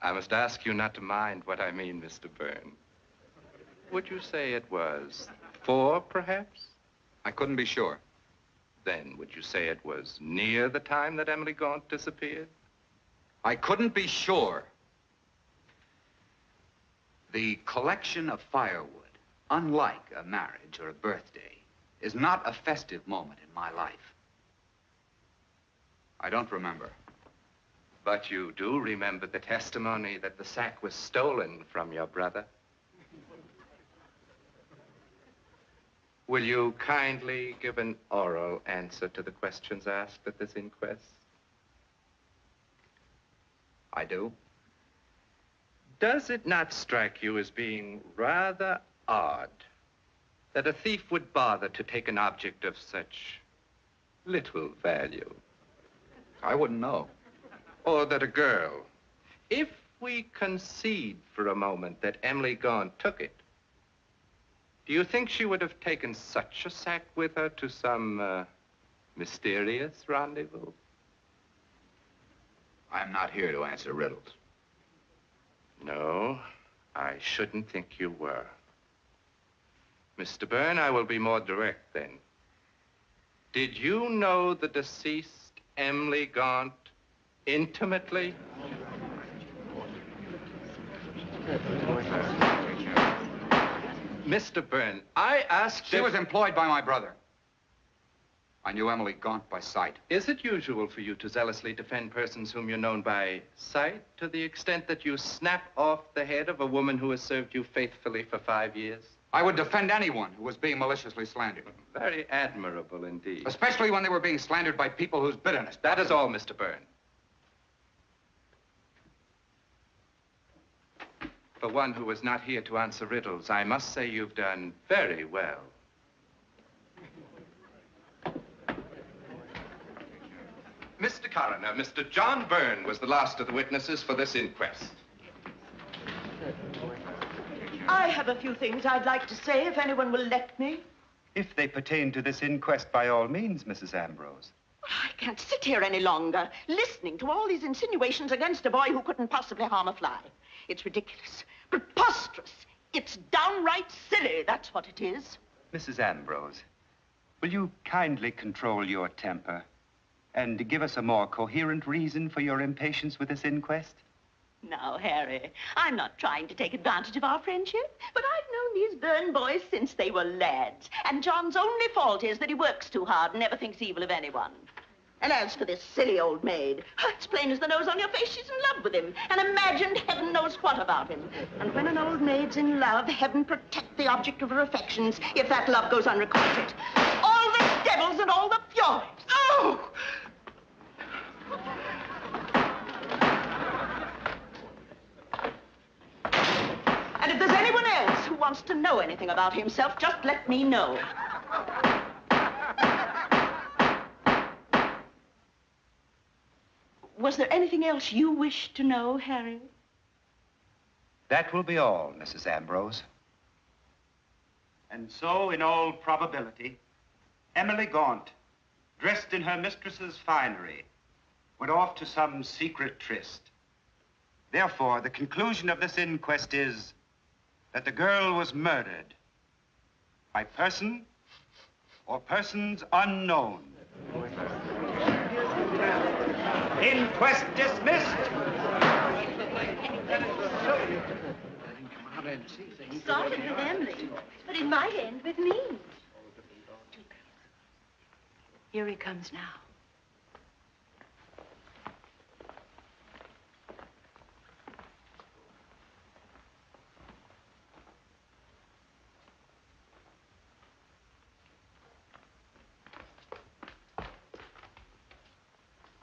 I must ask you not to mind what I mean, Mr. Byrne. Would you say it was 4, perhaps? I couldn't be sure. Then would you say it was near the time that Emily Gaunt disappeared? I couldn't be sure. The collection of firewood, unlike a marriage or a birthday, is not a festive moment in my life. I don't remember. But you do remember the testimony that the sack was stolen from your brother? Will you kindly give an oral answer to the questions asked at this inquest? I do. Does it not strike you as being rather odd that a thief would bother to take an object of such little value? I wouldn't know. Or that a girl, if we concede for a moment that Emily Gaunt took it, do you think she would have taken such a sack with her to some mysterious rendezvous? I'm not here to answer riddles. No, I shouldn't think you were. Mr. Byrne, I will be more direct then. Did you know the deceased Emily Gaunt intimately? Mr. Byrne, I asked She was employed by my brother. I knew Emily Gaunt by sight. Is it usual for you to zealously defend persons whom you're known by sight to the extent that you snap off the head of a woman who has served you faithfully for 5 years? I would defend anyone who was being maliciously slandered. Very admirable indeed. Especially when they were being slandered by people whose bitterness... That is all, Mr. Byrne. For one who was not here to answer riddles, I must say you've done very well. Mr. Coroner, Mr. John Byrne was the last of the witnesses for this inquest. I have a few things I'd like to say, if anyone will let me. If they pertain to this inquest, by all means, Mrs. Ambrose. I can't sit here any longer, listening to all these insinuations against a boy who couldn't possibly harm a fly. It's ridiculous, preposterous. It's downright silly, that's what it is. Mrs. Ambrose, will you kindly control your temper and give us a more coherent reason for your impatience with this inquest? Now, Harry, I'm not trying to take advantage of our friendship, but I've known these Byrne boys since they were lads. And John's only fault is that he works too hard and never thinks evil of anyone. And as for this silly old maid, it's plain as the nose on your face she's in love with him and imagined heaven knows what about him. And when an old maid's in love, heaven protect the object of her affections if that love goes unrequited. All the devils and all the furies. Oh! And if there's anyone else who wants to know anything about himself, just let me know. Was there anything else you wished to know, Harry? That will be all, Mrs. Ambrose. And so, in all probability, Emily Gaunt, dressed in her mistress's finery, went off to some secret tryst. Therefore, the conclusion of this inquest is that the girl was murdered by person or persons unknown. Inquest dismissed. Started with Emily, but it might end with me. Here he comes now.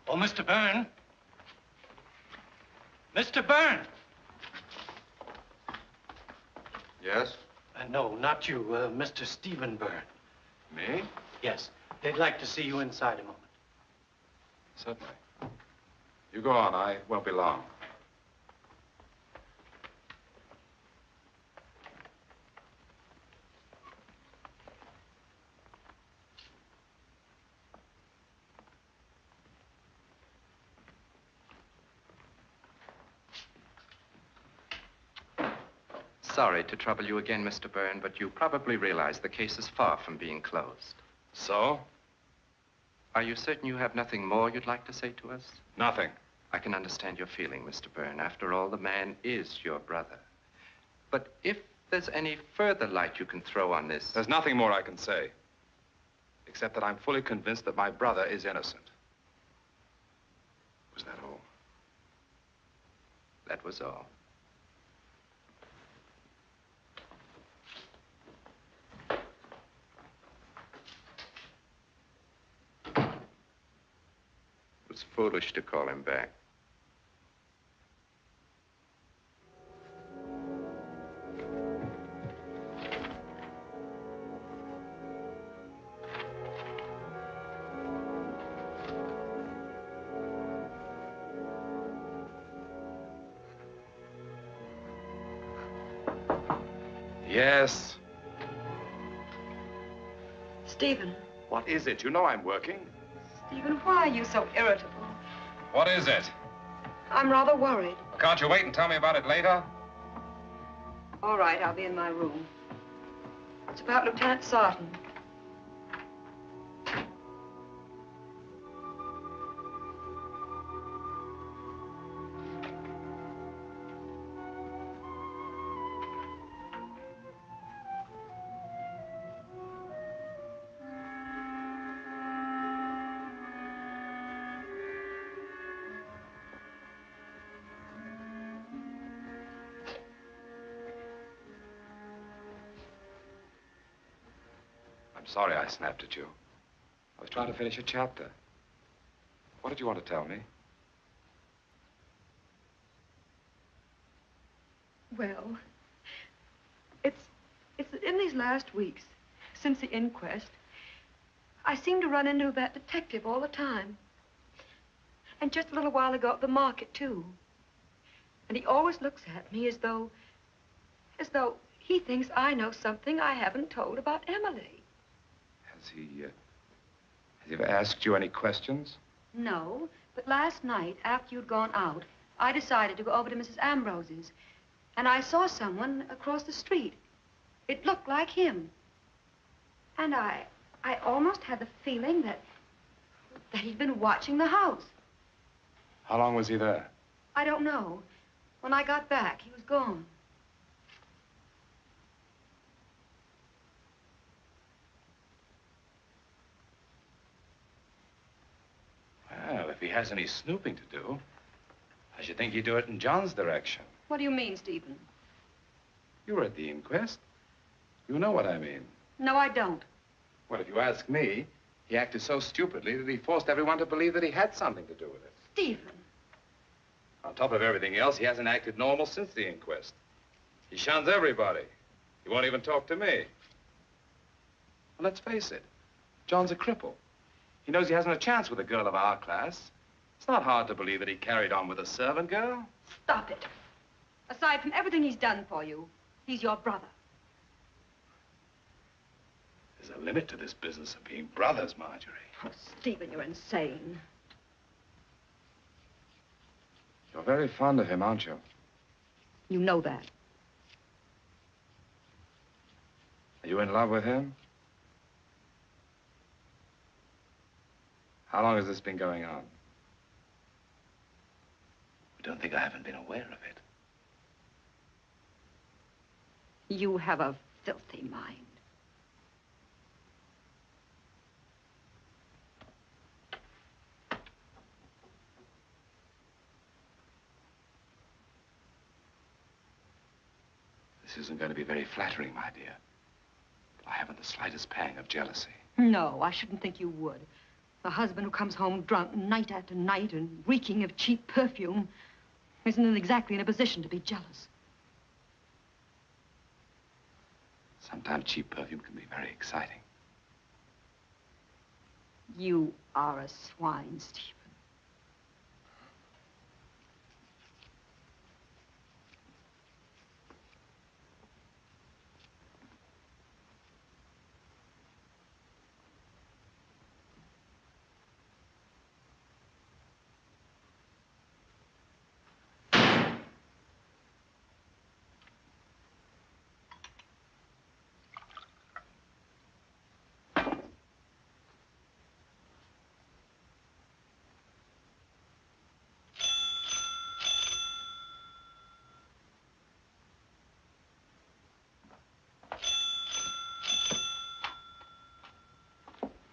Oh, Mr. Byrne. Mr. Byrne. Yes? No, not you, Mr. Stephen Byrne. Me? Yes, they'd like to see you inside a moment. Certainly. You go on. I won't be long. Sorry to trouble you again, Mr. Byrne, but you probably realize the case is far from being closed. So? Are you certain you have nothing more you'd like to say to us? Nothing. I can understand your feeling, Mr. Byrne. After all, the man is your brother. But if there's any further light you can throw on this... There's nothing more I can say, except that I'm fully convinced that my brother is innocent. Was that all? That was all. was foolish to call him back. Yes. Stephen. What is it? You know I'm working. Stephen, why are you so irritable? What is it? I'm rather worried. Can't you wait and tell me about it later? All right, I'll be in my room. It's about Lieutenant Sarton. I'm sorry I snapped at you. I was trying to finish a chapter. What did you want to tell me? Well, it's that in these last weeks, since the inquest, I seem to run into that detective all the time. And just a little while ago at the market, too. And he always looks at me as though he thinks I know something I haven't told about Emily. Has he ever asked you any questions? No, but last night, after you'd gone out, I decided to go over to Mrs. Ambrose's. And I saw someone across the street. It looked like him. And I almost had the feeling that he'd been watching the house. How long was he there? I don't know. When I got back, he was gone. Well, if he has any snooping to do, I should think he'd do it in John's direction. What do you mean, Stephen? You were at the inquest. You know what I mean. No, I don't. Well, if you ask me, he acted so stupidly that he forced everyone to believe that he had something to do with it. Stephen. On top of everything else, he hasn't acted normal since the inquest. He shuns everybody. He won't even talk to me. Well, let's face it. John's a cripple. He knows he hasn't a chance with a girl of our class. It's not hard to believe that he carried on with a servant girl. Stop it. Aside from everything he's done for you, he's your brother. There's a limit to this business of being brothers, Marjorie. Oh, Stephen, you're insane. You're very fond of him, aren't you? You know that. Are you in love with him? How long has this been going on? Don't think I haven't been aware of it. You have a filthy mind. This isn't going to be very flattering, my dear. But I haven't the slightest pang of jealousy. No, I shouldn't think you would. A husband who comes home drunk night after night and reeking of cheap perfume isn't exactly in a position to be jealous. Sometimes cheap perfume can be very exciting. You are a swine, Stephen.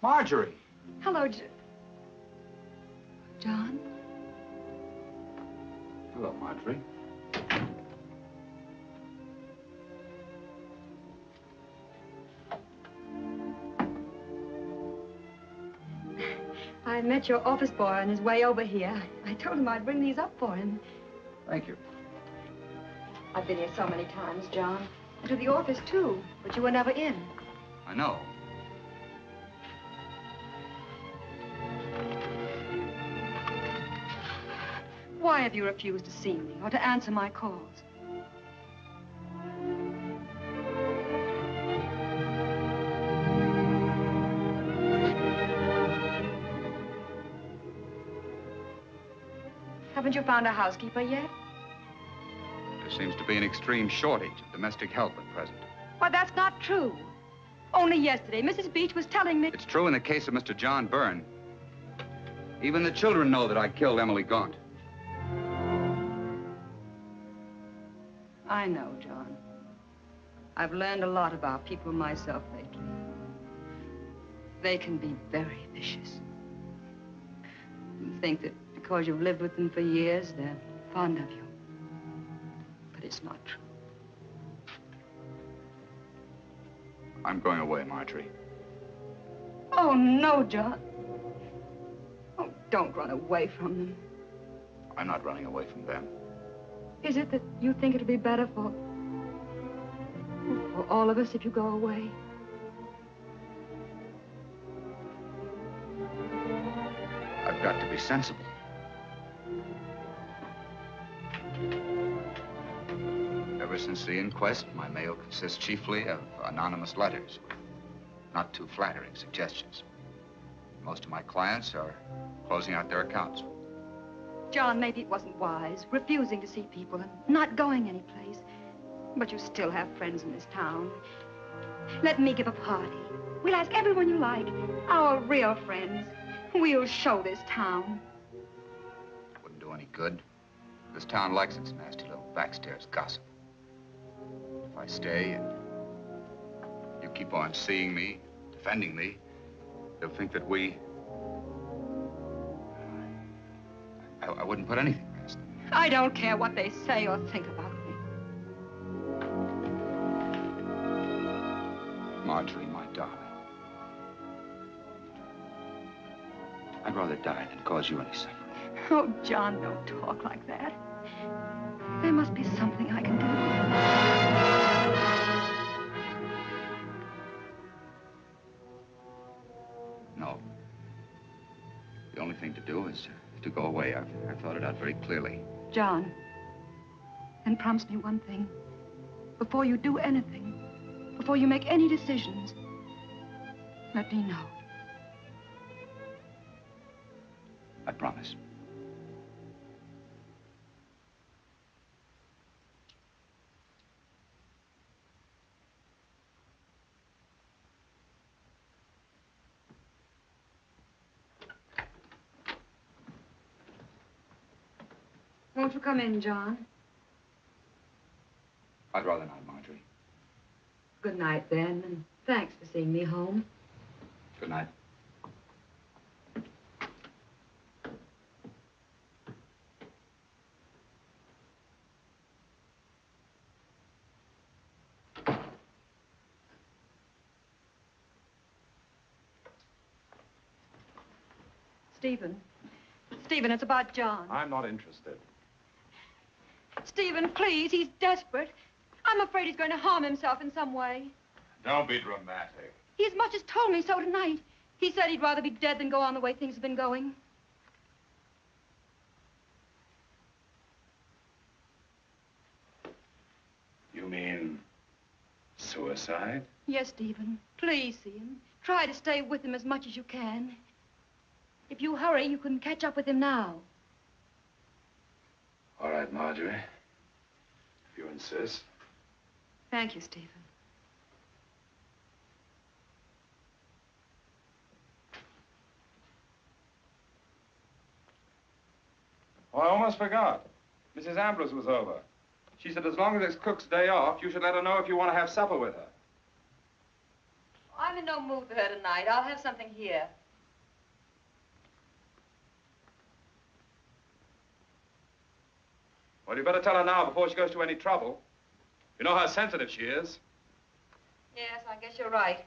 Marjorie. Hello, John. Hello, Marjorie. I met your office boy on his way over here. I told him I'd bring these up for him. Thank you. I've been here so many times, John. And to the office, too, but you were never in. I know. Why have you refused to see me or to answer my calls? Haven't you found a housekeeper yet? There seems to be an extreme shortage of domestic help at present. Why, that's not true. Only yesterday, Mrs. Beach was telling me... It's true in the case of Mr. John Byrne. Even the children know that I killed Emily Gaunt. I know, John. I've learned a lot about people myself lately. They can be very vicious. You think that because you've lived with them for years, they're fond of you. But it's not true. I'm going away, Marjorie. Oh, no, John. Oh, don't run away from them. I'm not running away from them. Is it that you think it'll be better for all of us if you go away? I've got to be sensible. Ever since the inquest, my mail consists chiefly of anonymous letters with not too flattering suggestions. Most of my clients are closing out their accounts. John, maybe it wasn't wise, refusing to see people and not going anyplace. But you still have friends in this town. Let me give a party. We'll ask everyone you like, our real friends. We'll show this town. Wouldn't do any good. This town likes its nasty little backstairs gossip. If I stay and you keep on seeing me, defending me, they'll think that I wouldn't put anything past them. I don't care what they say or think about me. Marjorie, my darling. I'd rather die than cause you any suffering. Oh, John, don't talk like that. There must be something I can do. No. The only thing to do is to go away. I've thought it out very clearly. John, then promise me one thing. Before you do anything, before you make any decisions, let me know. I promise. Won't you come in, John? I'd rather not, Marjorie. Good night, then, and thanks for seeing me home. Good night. Stephen, it's about John. I'm not interested. Stephen, please, he's desperate. I'm afraid he's going to harm himself in some way. Don't be dramatic. He as much as told me so tonight. He said he'd rather be dead than go on the way things have been going. You mean suicide? Yes, Stephen. Please see him. Try to stay with him as much as you can. If you hurry, you can catch up with him now. All right, Marjorie. If you insist. Thank you, Stephen. Oh, I almost forgot. Mrs. Ambrose was over. She said as long as it's Cook's day off, you should let her know if you want to have supper with her. I'm in no mood for her tonight. I'll have something here. Well, you better tell her now before she goes to any trouble. You know how sensitive she is. Yes, I guess you're right.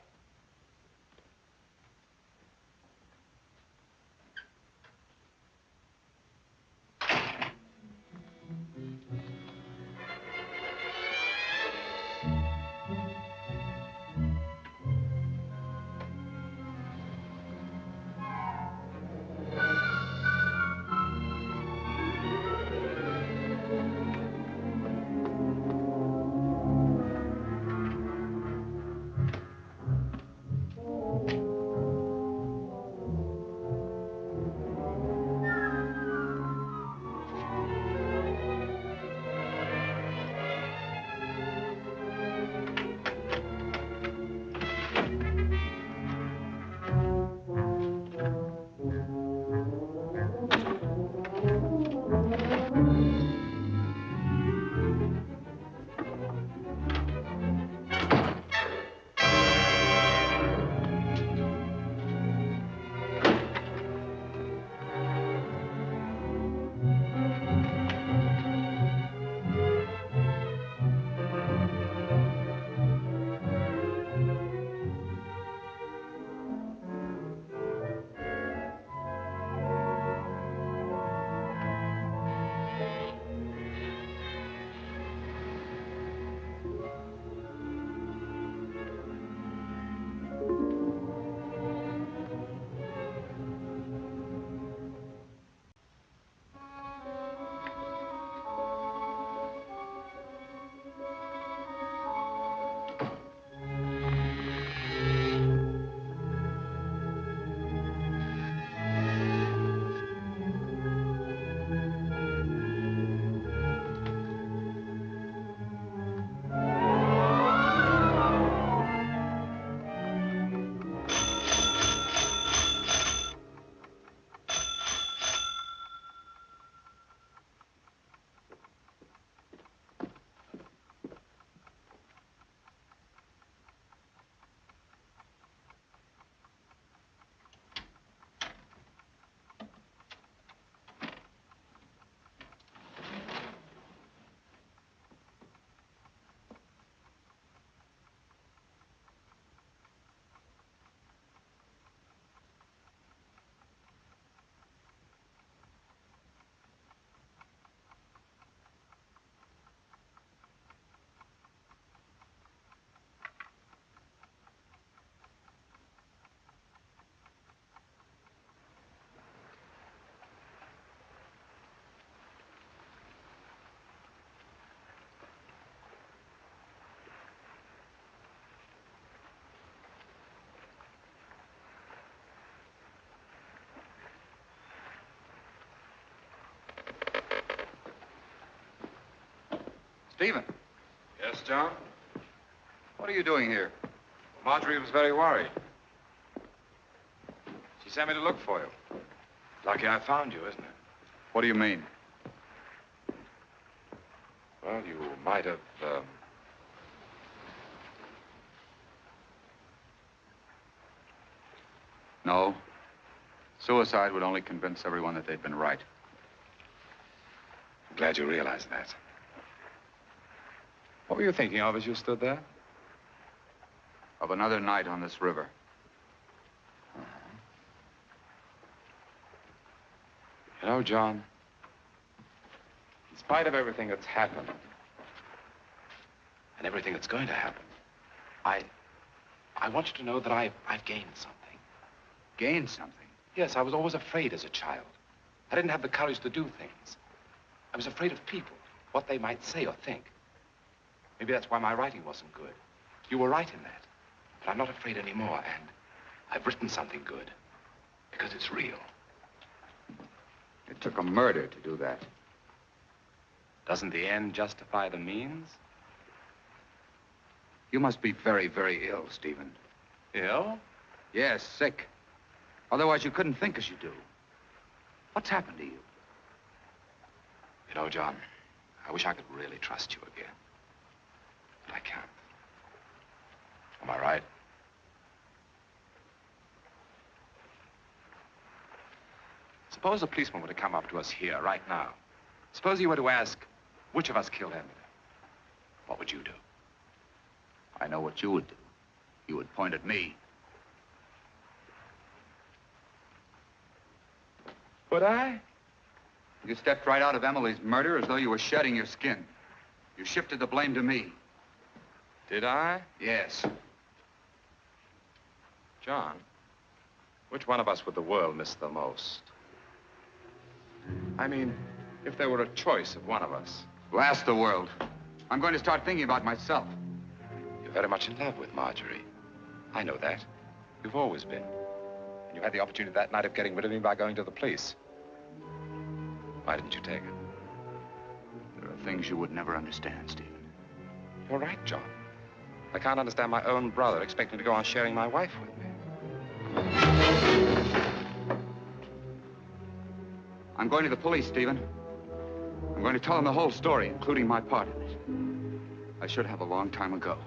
Stephen. Yes, John? What are you doing here? Marjorie was very worried. She sent me to look for you. Lucky I found you, isn't it? What do you mean? Well, you might have, No. Suicide would only convince everyone that they'd been right. I'm glad you realized that. What were you thinking of as you stood there? Of another night on this river. You know, John, in spite of everything that's happened, and everything that's going to happen, I want you to know that I've gained something. Gained something? Yes, I was always afraid as a child. I didn't have the courage to do things. I was afraid of people, what they might say or think. Maybe that's why my writing wasn't good. You were right in that. But I'm not afraid anymore, and I've written something good. Because it's real. It took a murder to do that. Doesn't the end justify the means? You must be very, very ill, Stephen. Ill? Yes, sick. Otherwise, you couldn't think as you do. What's happened to you? You know, John, I wish I could really trust you again. But I can't. Am I right? Suppose a policeman were to come up to us here right now. Suppose he were to ask, which of us killed Emily? What would you do? I know what you would do. You would point at me. Would I? You stepped right out of Emily's murder as though you were shedding your skin. You shifted the blame to me. Did I? Yes. John, which one of us would the world miss the most? I mean, if there were a choice of one of us. Blast the world. I'm going to start thinking about myself. You're very much in love with Marjorie. I know that. You've always been. And you had the opportunity that night of getting rid of me by going to the police. Why didn't you take it? There are things you would never understand, Stephen. You're right, John. I can't understand my own brother expecting to go on sharing my wife with me. I'm going to the police, Stephen. I'm going to tell them the whole story, including my part in it. I should have a long time ago.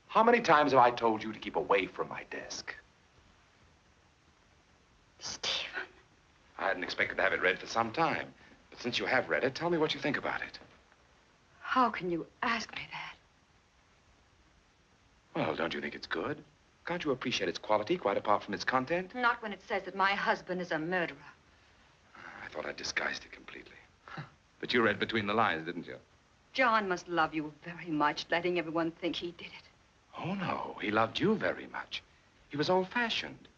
How many times have I told you to keep away from my desk? Stephen. I hadn't expected to have it read for some time. But since you have read it, tell me what you think about it. How can you ask me that? Well, don't you think it's good? Can't you appreciate its quality quite apart from its content? Not when it says that my husband is a murderer. I thought I'd disguised it completely. But you read between the lines, didn't you? John must love you very much, letting everyone think he did it. Oh, no. He loved you very much. He was old-fashioned.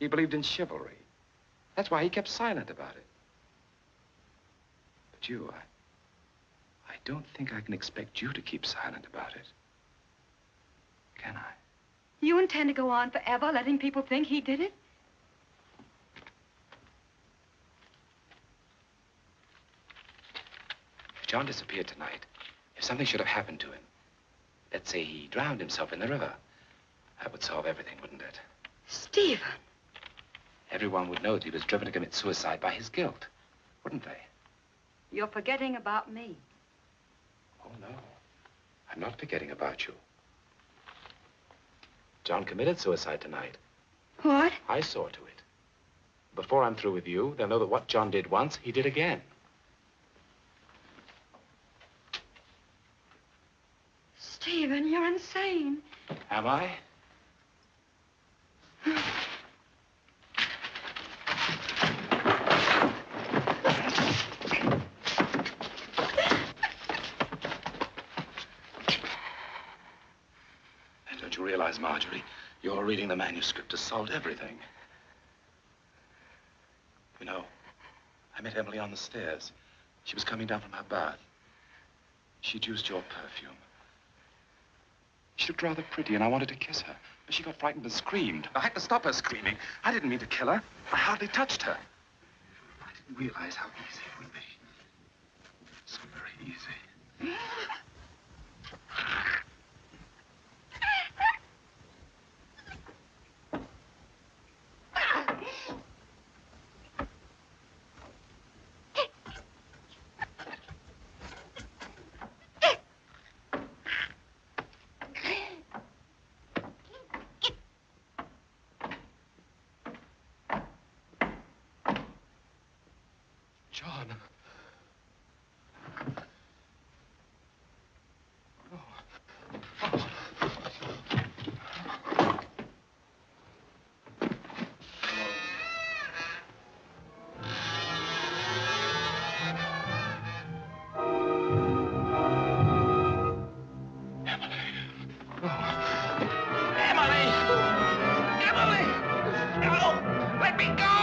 He believed in chivalry. That's why he kept silent about it. But you, I don't think I can expect you to keep silent about it. Can I? You intend to go on forever letting people think he did it? John disappeared tonight, if something should have happened to him, let's say he drowned himself in the river, that would solve everything, wouldn't it? Stephen. Everyone would know that he was driven to commit suicide by his guilt, wouldn't they? You're forgetting about me. Oh, no. I'm not forgetting about you. John committed suicide tonight. What? I saw to it. Before I'm through with you, they'll know that what John did once, he did again. Stephen, you're insane. Am I? Don't you realize, Marjorie, you're reading the manuscript has solved everything. You know, I met Emily on the stairs. She was coming down from her bath. She'd used your perfume. She looked rather pretty, and I wanted to kiss her. But she got frightened and screamed. I had to stop her screaming. I didn't mean to kill her. I hardly touched her. I didn't realize how easy it would be. So very easy. John. Emily! Emily! No! Let me go!